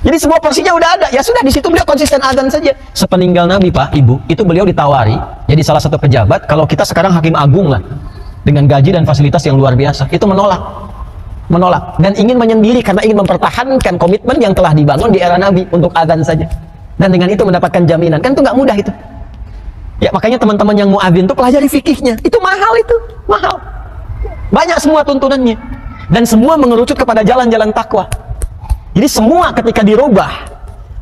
Jadi semua porsinya udah ada. Ya sudah, di situ beliau konsisten adzan saja. Sepeninggal Nabi, Pak, Ibu, itu beliau ditawari jadi salah satu pejabat. Kalau kita sekarang hakim agung lah, dengan gaji dan fasilitas yang luar biasa, itu menolak dan ingin menyendiri karena ingin mempertahankan komitmen yang telah dibangun di era Nabi untuk adzan saja, dan dengan itu mendapatkan jaminan. Kan itu nggak mudah itu ya. Makanya teman-teman yang muadzin tuh pelajari fikihnya, itu mahal, banyak semua tuntunannya, dan semua mengerucut kepada jalan-jalan takwa. Jadi semua ketika dirubah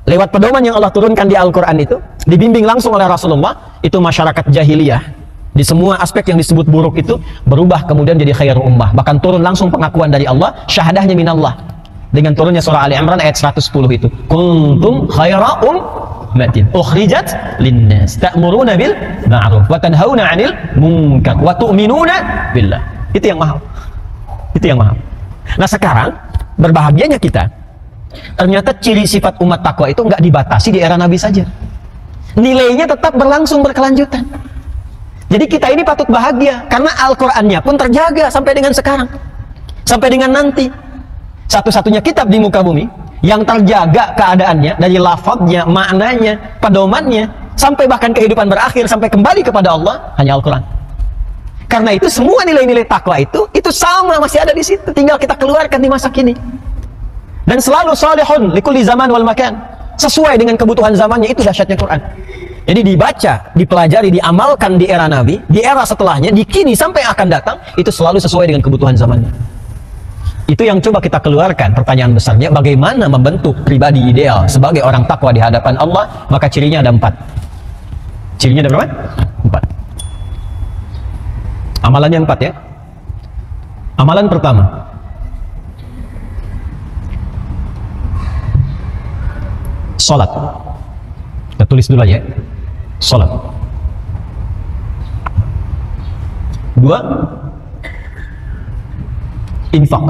lewat pedoman yang Allah turunkan di Al-Quran itu, dibimbing langsung oleh Rasulullah, itu masyarakat jahiliyah di semua aspek yang disebut buruk itu berubah kemudian jadi khairul ummah. Bahkan turun langsung pengakuan dari Allah, syahadahnya minallah, dengan turunnya surah Ali Imran ayat 110 itu, kuntum khaira ummatin ukhrijat linnas ta'muruna bil ma'ruf wa tanhauna 'anil munkar wa tu'minuna billah. Itu yang mahal. Nah sekarang berbahagianya kita, ternyata ciri sifat umat takwa itu nggak dibatasi di era Nabi saja, nilainya tetap berlangsung berkelanjutan. Jadi kita ini patut bahagia karena Al-Qur'annya pun terjaga sampai dengan sekarang, sampai dengan nanti. Satu-satunya kitab di muka bumi yang terjaga keadaannya dari lafadznya, maknanya, pedomannya, sampai bahkan kehidupan berakhir, sampai kembali kepada Allah, hanya Al-Quran. Karena itu semua nilai-nilai takwa itu sama, masih ada di situ, tinggal kita keluarkan di masa kini. Dan selalu salihun likulli zaman wal makan, sesuai dengan kebutuhan zamannya. Itu dahsyatnya Quran. Jadi dibaca, dipelajari, diamalkan di era Nabi, di era setelahnya, di kini sampai akan datang, itu selalu sesuai dengan kebutuhan zamannya. Itu yang coba kita keluarkan. Pertanyaan besarnya, bagaimana membentuk pribadi ideal sebagai orang takwa di hadapan Allah? Maka cirinya ada 4. Cirinya ada berapa? 4. Amalannya 4 ya. Amalan pertama, sholat. Kita tulis dulu aja ya. Sholat. 2, infak.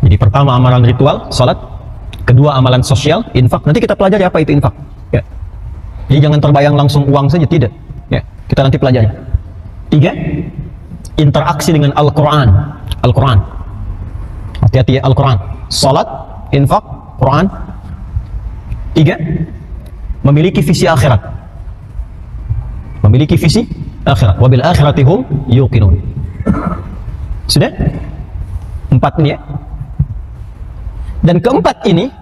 Jadi pertama amalan ritual, sholat. Kedua amalan sosial, infak. Nanti kita pelajari apa itu infak ya. Jadi jangan terbayang langsung uang saja, tidak ya. Kita nanti pelajari. 3, interaksi dengan Al-Quran. Hati-hati ya, Al-Quran. Sholat, infak, Quran. 3, memiliki visi akhirat. Memiliki visi akhirat. Wabil akhirati hum yuqinun. Sudah? 4 ini ya. Dan keempat ini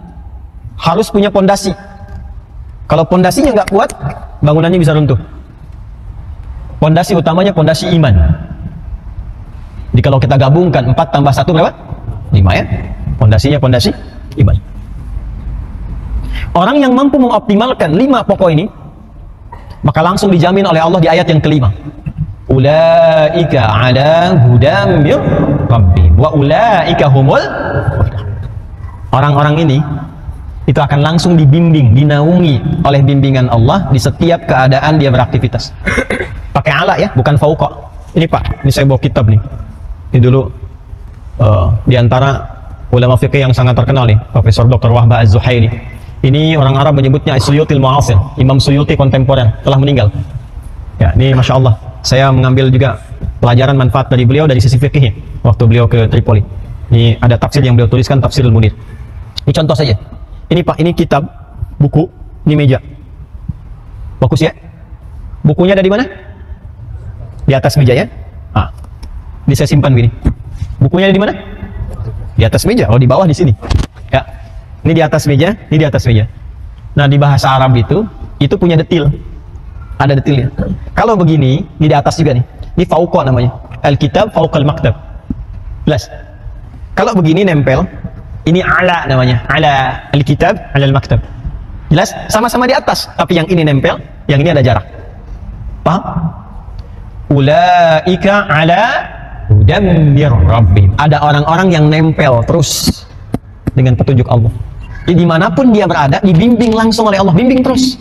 harus punya pondasi. Kalau pondasinya nggak kuat, bangunannya bisa runtuh. Pondasi utamanya pondasi iman. Jadi kalau kita gabungkan 4 tambah 1 berapa? 5 ya. Pondasinya pondasi iman. Orang yang mampu mengoptimalkan 5 pokok ini, maka langsung dijamin oleh Allah di ayat yang kelima. Ulaika ala hudam mir rabbihim wa ulaika humul muflihun. Orang-orang ini itu akan langsung dibimbing, dinaungi oleh bimbingan Allah di setiap keadaan dia beraktivitas. Pakai ala ya, bukan fauqa. Ini Pak, ini saya bawa kitab nih. Ini dulu di antara ulama fikih yang sangat terkenal nih, Profesor Dr. Wahbah Az-Zuhaili. Ini orang Arab menyebutnya Suyutil Mu'asir, Imam Suyuti kontemporer, telah meninggal. Ya, ini Masya Allah, saya mengambil juga pelajaran manfaat dari beliau dari sisi fikih waktu beliau ke Tripoli. Ini ada tafsir yang beliau tuliskan, Tafsirul Munir. Ini contoh saja. Ini Pak, ini kitab, buku, ini meja. Bagus ya? Bukunya ada di mana? Di atas meja ya. Ah, ini saya simpan gini. Bukunya ada di mana? Di atas meja. Oh, di bawah di sini. Ya. Ini di atas meja, ini di atas meja. Nah, di bahasa Arab itu punya detil. Ada detilnya. Kalau begini, ini di atas juga nih. Ini fauqa namanya. Al-kitab fauqal maktab. Jelas. Kalau begini nempel, ini ala namanya. Ala al-kitab, ala al-maktab. Jelas? Sama-sama di atas, tapi yang ini nempel, yang ini ada jarak. Paham? Ulaika ala hudam mir rabbihim. Ada orang-orang yang nempel terus dengan petunjuk Allah. Jadi dimanapun dia berada, dibimbing langsung oleh Allah, bimbing terus.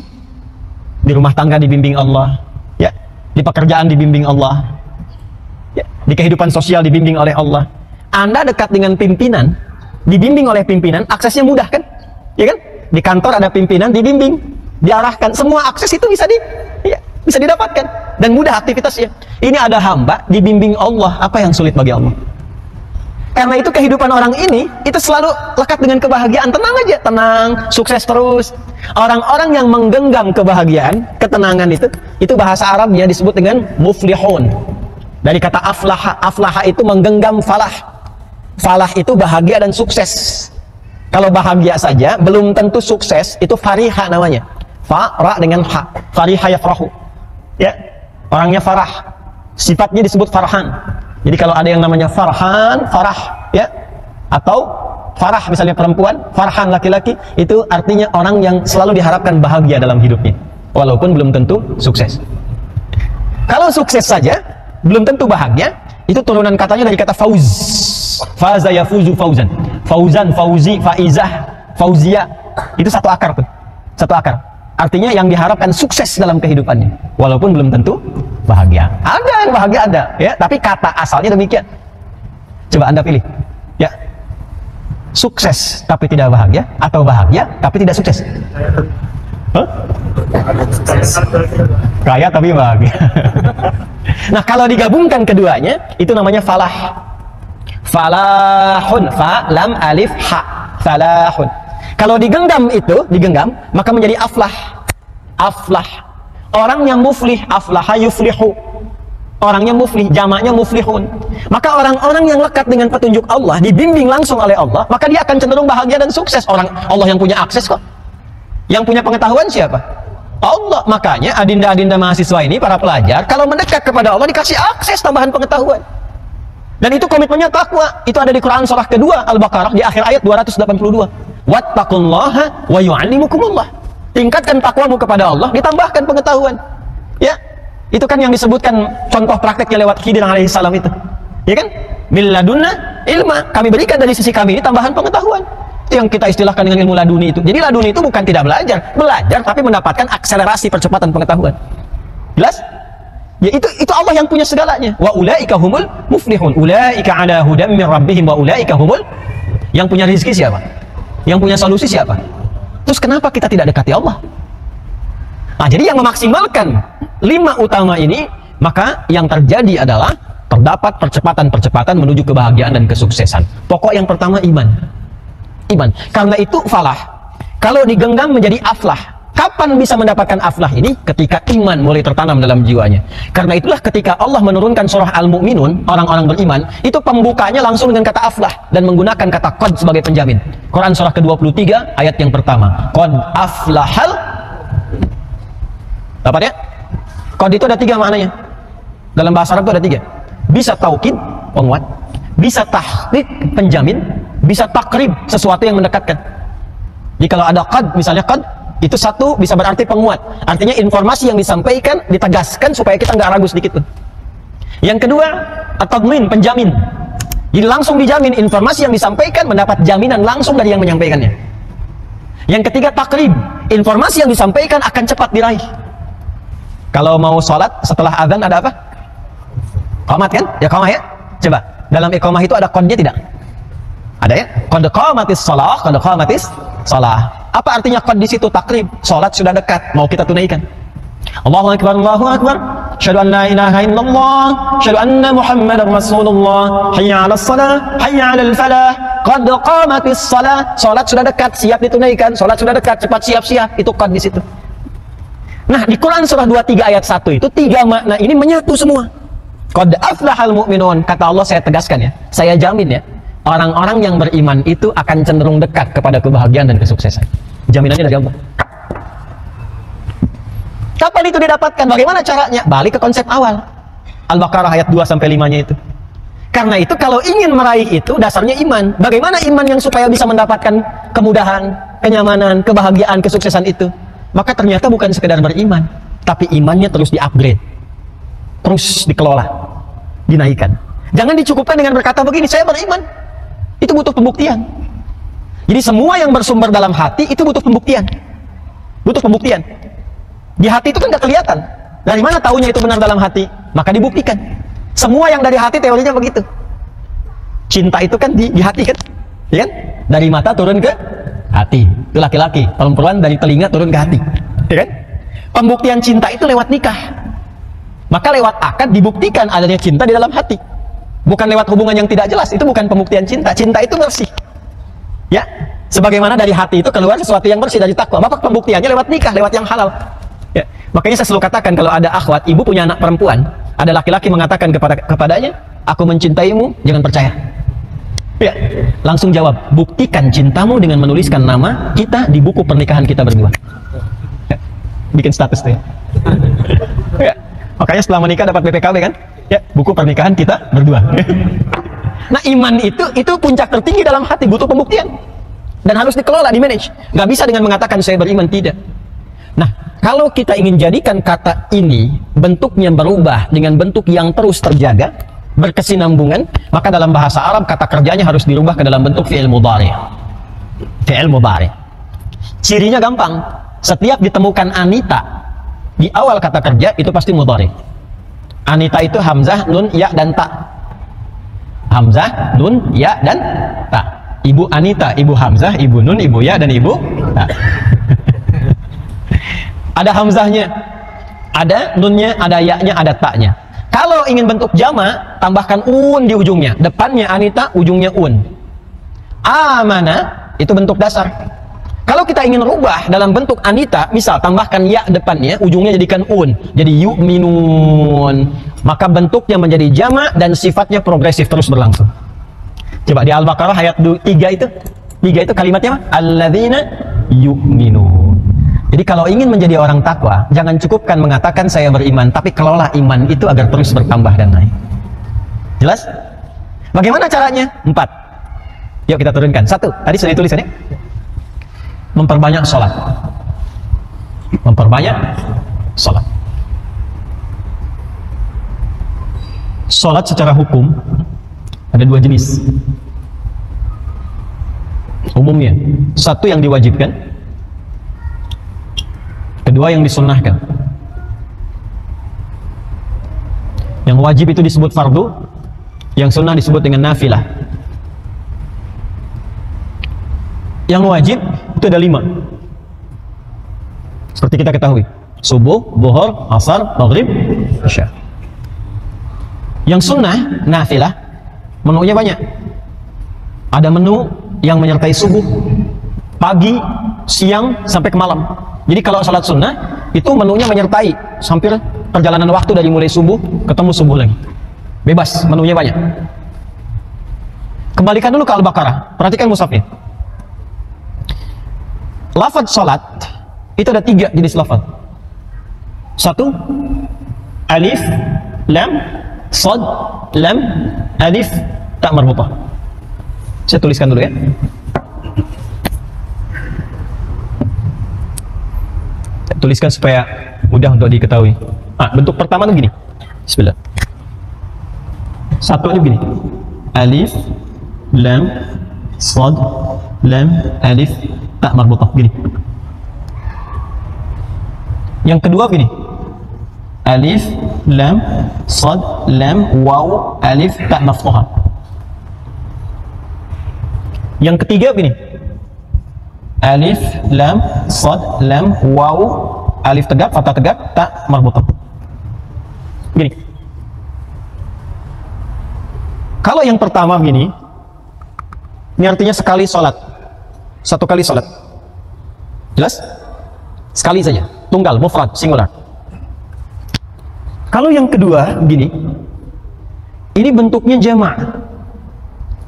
Di rumah tangga dibimbing Allah, ya. Di pekerjaan dibimbing Allah, ya. Di kehidupan sosial dibimbing oleh Allah. Anda dekat dengan pimpinan, dibimbing oleh pimpinan, aksesnya mudah kan? Ya kan? Di kantor ada pimpinan, dibimbing, diarahkan. Semua akses itu bisa bisa didapatkan dan mudah aktivitasnya. Ini ada hamba dibimbing Allah. Apa yang sulit bagi Allah? Karena itu kehidupan orang ini itu selalu lekat dengan kebahagiaan. Tenang aja, tenang, sukses terus. Orang-orang yang menggenggam kebahagiaan, ketenangan itu bahasa Arabnya disebut dengan muflihun. Dari kata aflaha, aflaha itu menggenggam falah. Falah itu bahagia dan sukses. Kalau bahagia saja belum tentu sukses, itu fariha namanya. Fa-ra dengan ha, fariha yafrahu. Ya, orangnya farah. Sifatnya disebut farhan. Jadi kalau ada yang namanya farhan, farah, ya, atau farah misalnya perempuan, farhan laki-laki, itu artinya orang yang selalu diharapkan bahagia dalam hidupnya, walaupun belum tentu sukses. Kalau sukses saja, belum tentu bahagia, itu turunan katanya dari kata fauz. Faza yafuzu fauzan. Fauzan, fauzi, faizah, fauzia. Itu satu akar tuh. Satu akar. Artinya yang diharapkan sukses dalam kehidupannya, walaupun belum tentu bahagia. Ada yang bahagia ada, ya, tapi kata asalnya demikian. Coba Anda pilih, ya, sukses tapi tidak bahagia, atau bahagia tapi tidak sukses. Huh? Kaya tapi bahagia. Nah, kalau digabungkan keduanya, itu namanya falah. Falahun, fa lam alif ha, falahun. Kalau digenggam maka menjadi aflah. Aflah. Orang yang muflih, aflaha yuflihu. Orangnya muflih, jamaknya muflihun. Maka orang-orang yang lekat dengan petunjuk Allah, dibimbing langsung oleh Allah, maka dia akan cenderung bahagia dan sukses. Allah yang punya akses kok. Yang punya pengetahuan siapa? Allah. Makanya adinda-adinda mahasiswa ini, para pelajar, kalau mendekat kepada Allah dikasih akses tambahan pengetahuan. Dan itu komitmennya takwa. Itu ada di Quran surah kedua Al-Baqarah di akhir ayat 282. Wattaqullaha wa yu'allimukumullah. Tingkatkan takwamu kepada Allah, ditambahkan pengetahuan. Ya, itu kan yang disebutkan contoh prakteknya lewat Khidir alaihi salam itu. Ya kan? Min ladunna ilma. Kami berikan dari sisi kami ini tambahan pengetahuan. Itu yang kita istilahkan dengan ilmu laduni itu. Jadi laduni itu bukan tidak belajar, belajar tapi mendapatkan akselerasi percepatan pengetahuan. Jelas? Ya, itu Allah yang punya segalanya. Wa ulaika humul muflihun. Ulaika ala hudam min rabbihim wa ulaika humul. Yang punya rezeki siapa? Yang punya solusi siapa? Terus kenapa kita tidak dekati Allah? Nah, jadi yang memaksimalkan 5 utama ini, maka yang terjadi adalah terdapat percepatan-percepatan menuju kebahagiaan dan kesuksesan. Pokok yang pertama iman. Iman. Karena itu falah. Kalau digenggam menjadi aflah. Kapan bisa mendapatkan aflah ini? Ketika iman mulai tertanam dalam jiwanya. Karena itulah ketika Allah menurunkan surah Al-Mu'minun, orang-orang beriman, itu pembukanya langsung dengan kata aflah dan menggunakan kata qad sebagai penjamin. Quran surah ke-23 ayat yang pertama. Qad aflahal. Dapat ya? Qad itu ada 3 maknanya. Dalam bahasa Arab itu ada 3. Bisa taukid, penguat. Bisa tahqiq, penjamin. Bisa takrib, sesuatu yang mendekatkan. Jadi kalau ada qad, misalnya qad, itu satu bisa berarti penguat. Artinya informasi yang disampaikan ditegaskan supaya kita nggak ragu sedikit pun. Yang kedua, at-tadmin, penjamin. Jadi langsung dijamin informasi yang disampaikan mendapat jaminan langsung dari yang menyampaikannya. Yang ketiga, takrib. Informasi yang disampaikan akan cepat diraih. Kalau mau sholat setelah azan ada apa? Qomat kan? Ya qomah ya. Coba dalam iqamah itu ada qadnya tidak? Ada ya? Qad qamatis shalah, qad qamatis shalah. Apa artinya qad di situ? Takrib. Salat sudah dekat, mau kita tunaikan. Allahu akbar, Allahu akbar. Asyhadu an la ilaha illallah, asyhadu anna Muhammadar Rasulullah. Hayya 'alas shalah, hayya 'alal falah. Qad qamatis shalah. Salat sudah dekat, siap ditunaikan. Salat sudah dekat, cepat siap-siap. Itu qad di situ. Nah, di Quran surah 23 ayat 1 itu 3 makna ini menyatu semua. Qad aflahal mu'minun, kata Allah, saya tegaskan ya, saya jamin ya, orang-orang yang beriman itu akan cenderung dekat kepada kebahagiaan dan kesuksesan. Jaminannya dari Allah. Kapan itu didapatkan? Bagaimana caranya? Balik ke konsep awal. Al-Baqarah ayat 2-5-nya itu. Karena itu kalau ingin meraih itu dasarnya iman. Bagaimana iman yang supaya bisa mendapatkan kemudahan, kenyamanan, kebahagiaan, kesuksesan itu? Maka ternyata bukan sekedar beriman, tapi imannya terus di-upgrade, terus dikelola, dinaikkan. Jangan dicukupkan dengan berkata begini, saya beriman. Itu butuh pembuktian. Jadi semua yang bersumber dalam hati itu butuh pembuktian. Butuh pembuktian. Di hati itu kan gak kelihatan. Dari mana taunya itu benar dalam hati? Maka dibuktikan. Semua yang dari hati teorinya begitu. Cinta itu kan di hati kan? Ya kan? Dari mata turun ke hati. Itu laki-laki. Perempuan dari telinga turun ke hati. Ya kan? Pembuktian cinta itu lewat nikah. Maka lewat akad dibuktikan adanya cinta di dalam hati. Bukan lewat hubungan yang tidak jelas. Itu bukan pembuktian cinta. Cinta itu bersih. Ya, sebagaimana dari hati itu keluar sesuatu yang bersih dari takwa. Maka pembuktiannya lewat nikah, lewat yang halal. Ya. Makanya saya selalu katakan kalau ada akhwat, ibu punya anak perempuan, ada laki-laki mengatakan kepadanya, aku mencintaimu, jangan percaya. Ya, langsung jawab, buktikan cintamu dengan menuliskan nama kita di buku pernikahan kita berdua. Ya, bikin status tuh ya. Ya. Makanya setelah menikah dapat BPKB kan? Ya, buku pernikahan kita berdua. Nah, iman itu puncak tertinggi dalam hati, butuh pembuktian. Dan harus dikelola, di-manage. Gak bisa dengan mengatakan saya beriman, tidak. Nah, kalau kita ingin jadikan kata ini bentuknya berubah dengan bentuk yang terus terjaga, berkesinambungan, maka dalam bahasa Arab kata kerjanya harus dirubah ke dalam bentuk fi'il mudhari'. Fi'il mudhari'. Cirinya gampang. Setiap ditemukan anita di awal kata kerja itu pasti mudhari'. Anita itu hamzah, nun, ya, dan ta. Hamzah, nun, ya, dan ta. Ibu Anita, ibu hamzah, ibu nun, ibu ya, dan ibu ta. Ada hamzahnya, ada nunnya, ada ya-nya, ada ta-nya. Kalau ingin bentuk jama, tambahkan un di ujungnya. Depannya Anita, ujungnya un. Amana, itu bentuk dasar. Kalau kita ingin rubah dalam bentuk Anita, misal tambahkan ya depannya, ujungnya jadikan un. Jadi yu'minun. Maka bentuknya menjadi jama dan sifatnya progresif terus berlangsung. Coba di Al-Baqarah ayat 3 itu. 3 itu kalimatnya apa? Alladzina yu'minun. Jadi kalau ingin menjadi orang takwa, jangan cukupkan mengatakan saya beriman, tapi kelola iman itu agar terus bertambah dan naik. Jelas? Bagaimana caranya? 4. Yuk kita turunkan. 1, tadi sudah ditulisannya. Memperbanyak sholat. Memperbanyak sholat. Sholat secara hukum ada 2 jenis. Umumnya, 1 yang diwajibkan, kedua yang disunnahkan. Yang wajib itu disebut fardu, yang sunnah disebut dengan nafilah. Yang wajib itu ada 5. Seperti kita ketahui, subuh, zuhur, asar, maghrib, isya. Yang sunnah, nafilah, menunya banyak. Ada menu yang menyertai subuh, pagi, siang, sampai ke malam. Jadi kalau salat sunnah, itu menunya menyertai hampir perjalanan waktu dari mulai subuh, ketemu subuh lagi. Bebas, menunya banyak. Kembalikan dulu ke Al-Baqarah, perhatikan mushafnya. Lafaz salat, itu ada 3 jenis lafaz. 1, alif, lam, sad, lam, alif, tak marbutah. Saya tuliskan dulu ya. Saya tuliskan supaya mudah untuk diketahui. Bentuk pertama itu gini. Bismillah. 1 itu gini. Alif, lam, sad, lam, alif, tak marbutah. Gini. Yang kedua gini. Alif, lam, sad, lam, waw, alif, tak maftuhah. Yang ketiga begini. Alif, lam, sad, lam, waw, alif tegap, fathah tegap, tak marbutah. Gini. Kalau yang pertama begini, ini artinya sekali sholat. 1 kali sholat. Jelas? Sekali saja. tunggal, mufrad, singular. Kalau yang kedua gini, ini bentuknya jama',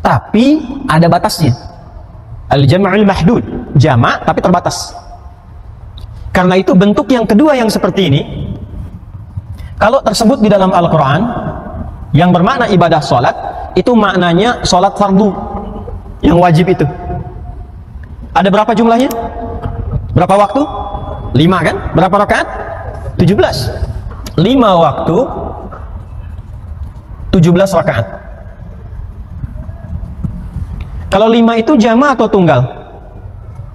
tapi ada batasnya. Al-jama'ul mahdud, jama' tapi terbatas. Karena itu bentuk yang kedua yang seperti ini, kalau tersebut di dalam Al-Quran yang bermakna ibadah sholat, itu maknanya sholat fardu yang wajib itu. Ada berapa jumlahnya? Berapa waktu? 5 kan? Berapa rakaat? 17. 5 waktu 17 rakaat. Kalau 5 itu jama' atau tunggal?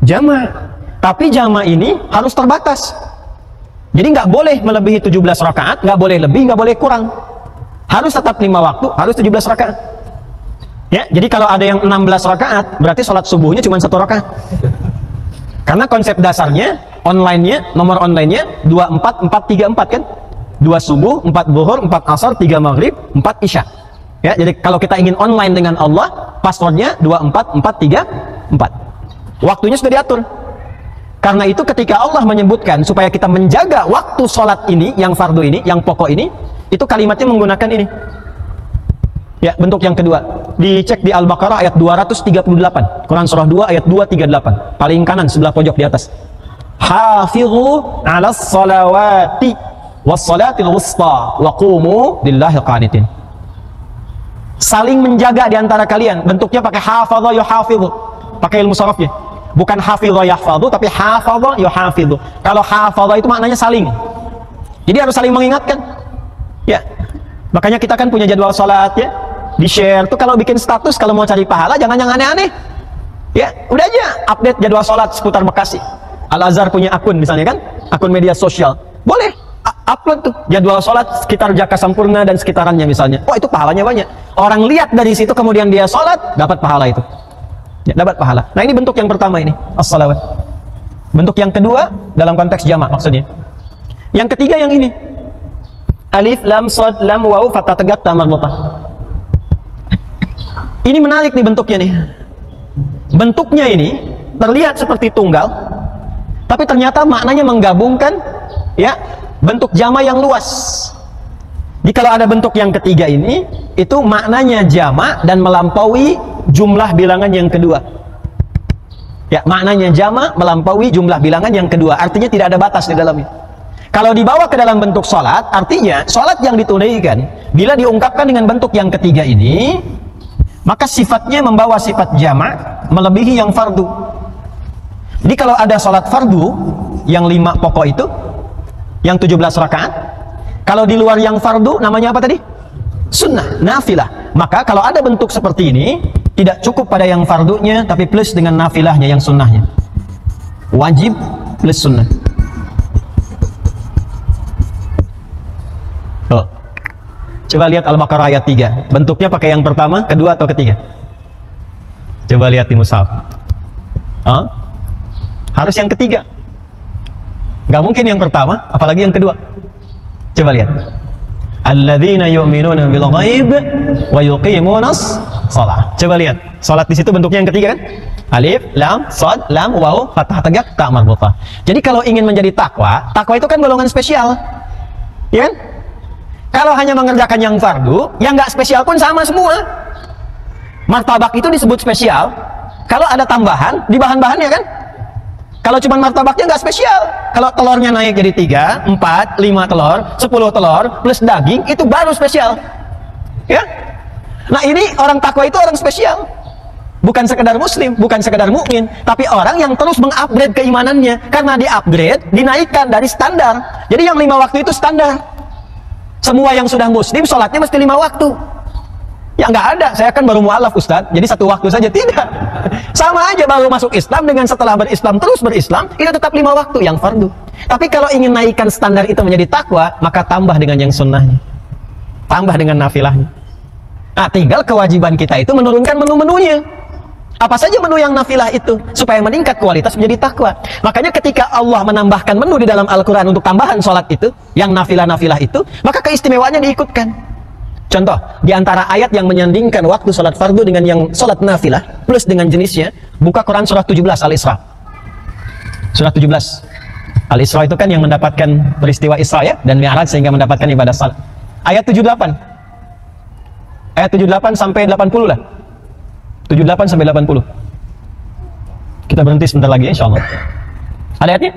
Jama'. Tapi jama' ini harus terbatas. Jadi nggak boleh melebihi 17 rakaat, nggak boleh lebih, nggak boleh kurang. Harus tetap 5 waktu, harus 17 rakaat. Ya, jadi kalau ada yang 16 rakaat, berarti sholat subuhnya cuma 1 rakaat. Karena konsep dasarnya, online-nya, nomor online-nya 24-4-3-4 kan? 2 subuh, 4 zuhur, 4 asar, 3 maghrib, 4 isya. Ya, jadi kalau kita ingin online dengan Allah, passwordnya 24-4-3-4. Waktunya sudah diatur. Karena itu ketika Allah menyebutkan supaya kita menjaga waktu sholat ini, yang fardu ini, yang pokok ini, itu kalimatnya menggunakan ini. Ya, bentuk yang kedua. Dicek di Al-Baqarah ayat 238. Quran surah 2 ayat 238. Paling kanan sebelah pojok di atas. Hafidhu 'alas salawati was salatil wusta wa qumu lillahi qanitin. Saling menjaga di antara kalian. Bentuknya pakai hafadha yuhafidhu. Pakai ilmu sharafnya. Bukan hafidha yahfadhu, tapi hafadha yuhafidhu. Kalau hafadha itu maknanya saling. Jadi harus saling mengingatkan. Ya. Makanya kita kan punya jadwal sholat ya. Di-share tuh kalau bikin status, kalau mau cari pahala jangan yang aneh-aneh. Ya, udah aja update jadwal sholat seputar Bekasi. Al-Azhar punya akun misalnya kan, akun media sosial. Boleh upload tuh jadwal sholat sekitar Jaka Sampurna dan sekitarannya misalnya. Wah, itu pahalanya banyak. Orang lihat dari situ kemudian dia sholat, dapat pahala itu. Ya, dapat pahala. Nah, ini bentuk yang pertama ini, as-salawat. Bentuk yang kedua dalam konteks jamak maksudnya. Yang ketiga yang ini. Alif lam shad lam waw fathah tegak ta marbutah. Ini menarik nih bentuknya nih. Bentuknya ini terlihat seperti tunggal, tapi ternyata maknanya menggabungkan ya bentuk jama yang luas. Jadi kalau ada bentuk yang ketiga ini, itu maknanya jama dan melampaui jumlah bilangan yang kedua. Ya, maknanya jama melampaui jumlah bilangan yang kedua. Artinya tidak ada batas di dalamnya. Kalau dibawa ke dalam bentuk sholat, artinya sholat yang ditunaikan bila diungkapkan dengan bentuk yang ketiga ini, maka sifatnya membawa sifat jama' melebihi yang fardu. Jadi kalau ada sholat fardu yang 5 pokok itu, yang 17 rakaat, kalau di luar yang fardu namanya apa tadi? Sunnah, nafilah. Maka kalau ada bentuk seperti ini, tidak cukup pada yang fardunya, tapi plus dengan nafilahnya yang sunnahnya. Wajib plus sunnah. Oh. Coba lihat Al-Baqarah ayat 3. Bentuknya pakai yang pertama, kedua atau ketiga? Coba lihat di mushaf. Oh? Harus yang ketiga. Gak mungkin yang pertama, apalagi yang kedua. Coba lihat. Alladzina yu'minuna bil ghaib wa yuqimunas shalah. Coba lihat. Salat di situ bentuknya yang ketiga kan? Alif, lam, shad, lam, waw, fathah tegak, ta marbutah. Jadi kalau ingin menjadi takwa, takwa itu kan golongan spesial. Ya kan? Kalau hanya mengerjakan yang fardu, yang nggak spesial pun sama semua. Martabak itu disebut spesial kalau ada tambahan di bahan-bahannya kan. Kalau cuma martabaknya nggak spesial. Kalau telurnya naik jadi 3, 4, 5 telur, 10 telur plus daging, itu baru spesial. Ya. Nah, ini orang takwa itu orang spesial. Bukan sekedar muslim, bukan sekedar mukmin, tapi orang yang terus mengupgrade keimanannya. Karena di-upgrade, dinaikkan dari standar. Jadi yang 5 waktu itu standar. Semua yang sudah muslim, sholatnya mesti 5 waktu. Ya nggak ada, saya kan baru mu'alaf Ustadz, jadi 1 waktu saja. Tidak. Sama aja baru masuk Islam dengan setelah berislam, terus berislam, itu tetap 5 waktu yang fardu. Tapi kalau ingin naikkan standar itu menjadi takwa, maka tambah dengan yang sunnahnya. Tambah dengan nafilahnya. Nah, tinggal kewajiban kita itu menurunkan menu-menunya. Apa saja menu yang nafilah itu, supaya meningkat kualitas menjadi takwa. Makanya ketika Allah menambahkan menu di dalam Al-Quran untuk tambahan sholat itu, yang nafilah-nafilah itu, maka keistimewaannya diikutkan. Contoh, di antara ayat yang menyandingkan waktu sholat fardu dengan yang sholat nafilah, plus dengan jenisnya, buka Quran surah 17 Al-Isra. Surah 17. Al-Isra itu kan yang mendapatkan peristiwa Isra ya, dan Mi'raj sehingga mendapatkan ibadah salat. Ayat 78. Ayat 78 sampai 80 lah. 78 sampai 80. Kita berhenti sebentar lagi insyaallah. Ada ayatnya?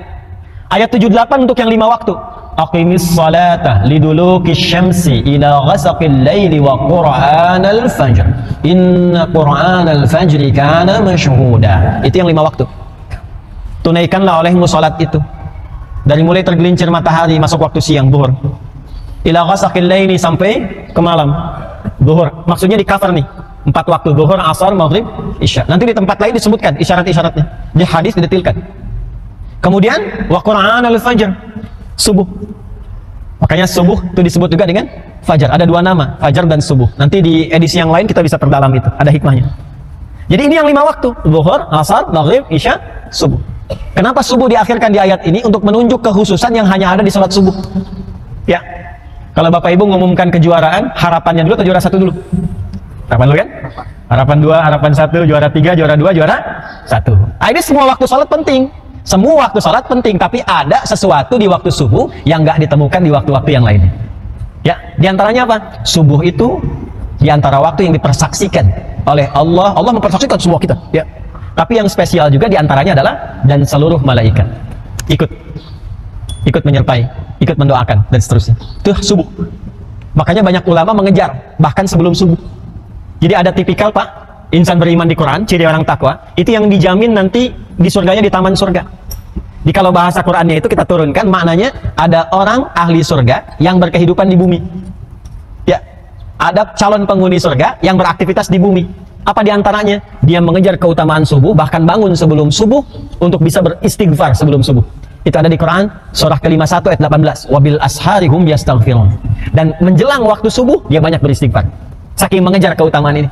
Ayat 78 untuk yang 5 waktu. Aqimis salata liduluki syamsi ila ghasaqil laili wa qur'anal fajr. Inna qur'anal fajri kana mashhuda. Itu yang 5 waktu. Tunaikanlah olehmu salat itu dari mulai tergelincir matahari masuk waktu siang zuhur ila ghasaqil laili sampai ke malam zuhur. Maksudnya di cover nih 4 waktu zuhur, asar, maghrib, isya. Nanti di tempat lain disebutkan isyarat-isyaratnya. Di hadis didetilkan. Kemudian wa qur'anal fajr, subuh. Makanya subuh itu disebut juga dengan fajar. Ada 2 nama, fajar dan subuh. Nanti di edisi yang lain kita bisa perdalam itu, ada hikmahnya. Jadi ini yang 5 waktu, zuhur, asar, maghrib, isya, subuh. Kenapa subuh diakhirkan di ayat ini? Untuk menunjuk kekhususan yang hanya ada di salat subuh. Ya, kalau Bapak Ibu mengumumkan kejuaraan, harapannya dulu atau juara 1 dulu? Harapan dulu kan? Harapan 2, harapan 1, juara 3, juara 2, juara 1. Nah, ini semua waktu salat penting. Semua waktu salat penting, tapi ada sesuatu di waktu subuh yang nggak ditemukan di waktu-waktu yang lainnya. Ya, diantaranya apa? Subuh itu diantara waktu yang dipersaksikan oleh Allah. Allah mempersaksikan semua kita. Ya. Tapi yang spesial juga diantaranya adalah dan seluruh malaikat ikut menyertai, ikut mendoakan dan seterusnya. Itu subuh. Makanya banyak ulama mengejar bahkan sebelum subuh. Jadi ada tipikal Pak, insan beriman di Quran, ciri orang takwa, itu yang dijamin nanti di surganya di taman surga. Di kalau bahasa Qurannya itu kita turunkan, maknanya ada orang ahli surga yang berkehidupan di bumi. Ya, ada calon penghuni surga yang beraktivitas di bumi. Apa diantaranya? Dia mengejar keutamaan subuh, bahkan bangun sebelum subuh untuk bisa beristighfar sebelum subuh. Itu ada di Quran surah ke-51 ayat 18. Wabil asharihum yastaghfirun. Dan menjelang waktu subuh dia banyak beristighfar. Saking mengejar keutamaan ini.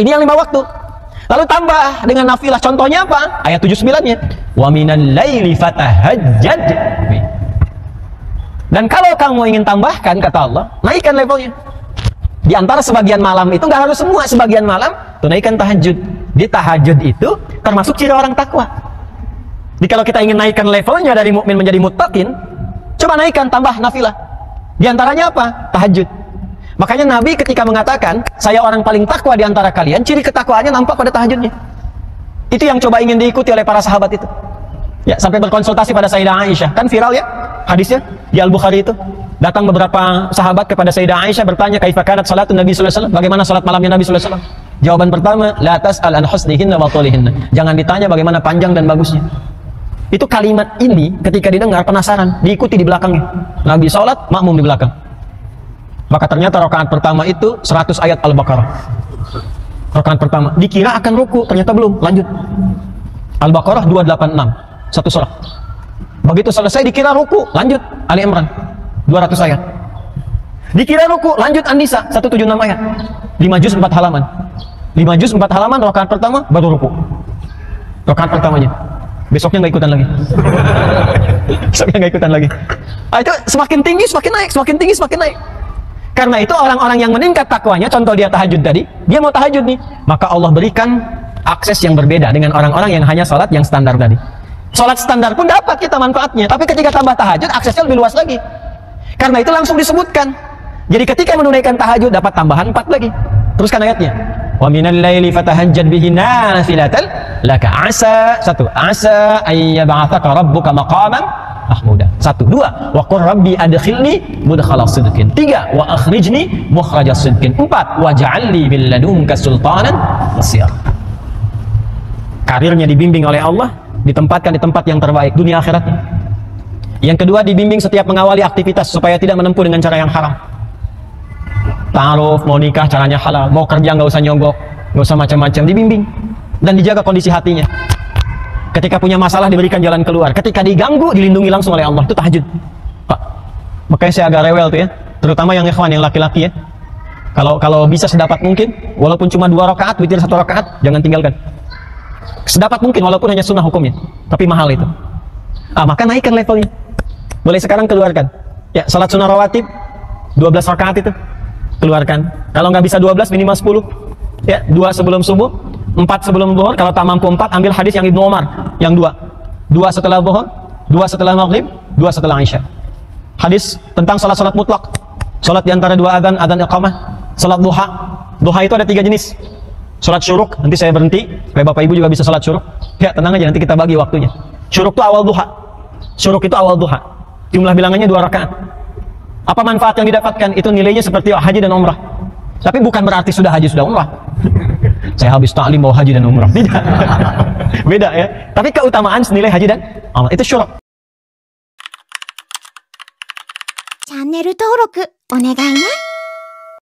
Ini yang 5 waktu. Lalu tambah dengan nafilah. Contohnya apa? Ayat 79-nya. Wa minal laili fatahajjad. Dan kalau kamu ingin tambahkan, kata Allah, naikkan levelnya. Di antara sebagian malam itu, nggak harus semua, sebagian malam tunaikan tahajud. Di tahajud itu termasuk ciri orang takwa. Jadi kalau kita ingin naikkan levelnya dari mukmin menjadi muttaqin, coba naikkan, tambah nafilah. Di antaranya apa? Tahajud. Makanya Nabi ketika mengatakan, saya orang paling takwa di antara kalian, ciri ketakwaannya nampak pada tahajudnya. Itu yang coba ingin diikuti oleh para sahabat itu. Ya, sampai berkonsultasi pada Sayyidah Aisyah. Kan viral ya hadisnya di Al-Bukhari itu. Datang beberapa sahabat kepada Sayyidah Aisyah bertanya, kaifa kanat salatun Nabi sallallahu alaihi wasallam? Bagaimana salat malamnya Nabi sallallahu alaihi wasallam? Jawaban pertama, la tas'al an husnihinna wa tulihinna. Jangan ditanya bagaimana panjang dan bagusnya. Itu kalimat ini ketika didengar penasaran, diikuti di belakangnya. Nabi salat, makmum di belakang. Maka ternyata rakaat pertama itu 100 ayat Al-Baqarah. Rakaat pertama dikira akan ruku, ternyata belum, lanjut. Al-Baqarah 286, satu surah. Begitu selesai dikira ruku, lanjut Ali Imran 200 ayat. Dikira ruku, lanjut An-Nisa 176 ayat. 5 juz 4 halaman. 5 juz 4 halaman rakaat pertama baru ruku. Rakaat pertamanya. Besoknya nggak ikutan lagi. Besoknya nggak ikutan lagi. Ah, itu semakin tinggi semakin naik, semakin tinggi semakin naik. Karena itu orang-orang yang meningkat takwanya, contoh dia tahajud tadi, dia mau tahajud nih, maka Allah berikan akses yang berbeda dengan orang-orang yang hanya sholat yang standar tadi. Sholat standar pun dapat kita manfaatnya, tapi ketika tambah tahajud, aksesnya lebih luas lagi. Karena itu langsung disebutkan. Jadi ketika menunaikan tahajud dapat tambahan 4 lagi. Teruskan ayatnya. Wa minal laili fatahajjad bihi nafilatan laka asa. 1. Asa ay yab'atsaka rabbuka maqaman mahmuda. 1. 2. Wa qur rabbi adkhilni mudkhala sidqin. 3. Wa akhrijni mukhraja sidqin. 4. Waj'alni min ladunka sultanan nasira. Karirnya dibimbing oleh Allah, ditempatkan di tempat yang terbaik dunia akhiratnya. Yang kedua, dibimbing setiap mengawali aktivitas supaya tidak menempuh dengan cara yang haram. Ta'aruf, mau nikah caranya halal, mau kerja nggak usah nyogok, nggak usah macam-macam, dibimbing dan dijaga kondisi hatinya. Ketika punya masalah diberikan jalan keluar, ketika diganggu dilindungi langsung oleh Allah. Itu tahajud, Pak. Makanya saya agak rewel tuh ya, terutama yang ikhwan yang laki-laki ya. Kalau bisa sedapat mungkin, walaupun cuma 2 rakaat, witir 1 rakaat, jangan tinggalkan. Sedapat mungkin walaupun hanya sunnah hukumnya, tapi mahal itu. Maka naikkan levelnya. Boleh sekarang keluarkan. Ya, salat sunnah rawatib 12 rakaat itu keluarkan. Kalau nggak bisa 12 minimal 10. Ya, 2 sebelum subuh, 4 sebelum zuhur. Kalau tak mampu 4, ambil hadis yang Ibnu Umar yang 2 setelah zuhur, 2 2 setelah maghrib, 2 setelah isya. Hadis tentang salat mutlak, salat di antara 2 adzan, adzan iqamah, salat duha. Duha itu ada 3 jenis. Salat syuruk, nanti saya berhenti supaya Bapak Ibu juga bisa salat syuruk. Ya, tenang aja, nanti kita bagi waktunya. Syuruk itu awal duha. Syuruk itu awal duha. Jumlah bilangannya 2 rakaat. Apa manfaat yang didapatkan? Itu nilainya seperti haji dan umrah. Tapi bukan berarti sudah haji sudah umrah. Saya habis taklim mau haji dan umrah. Tidak. Beda ya. Tapi keutamaan senilai haji dan umrah. Itu syuruk. チャンネル登録お願いね。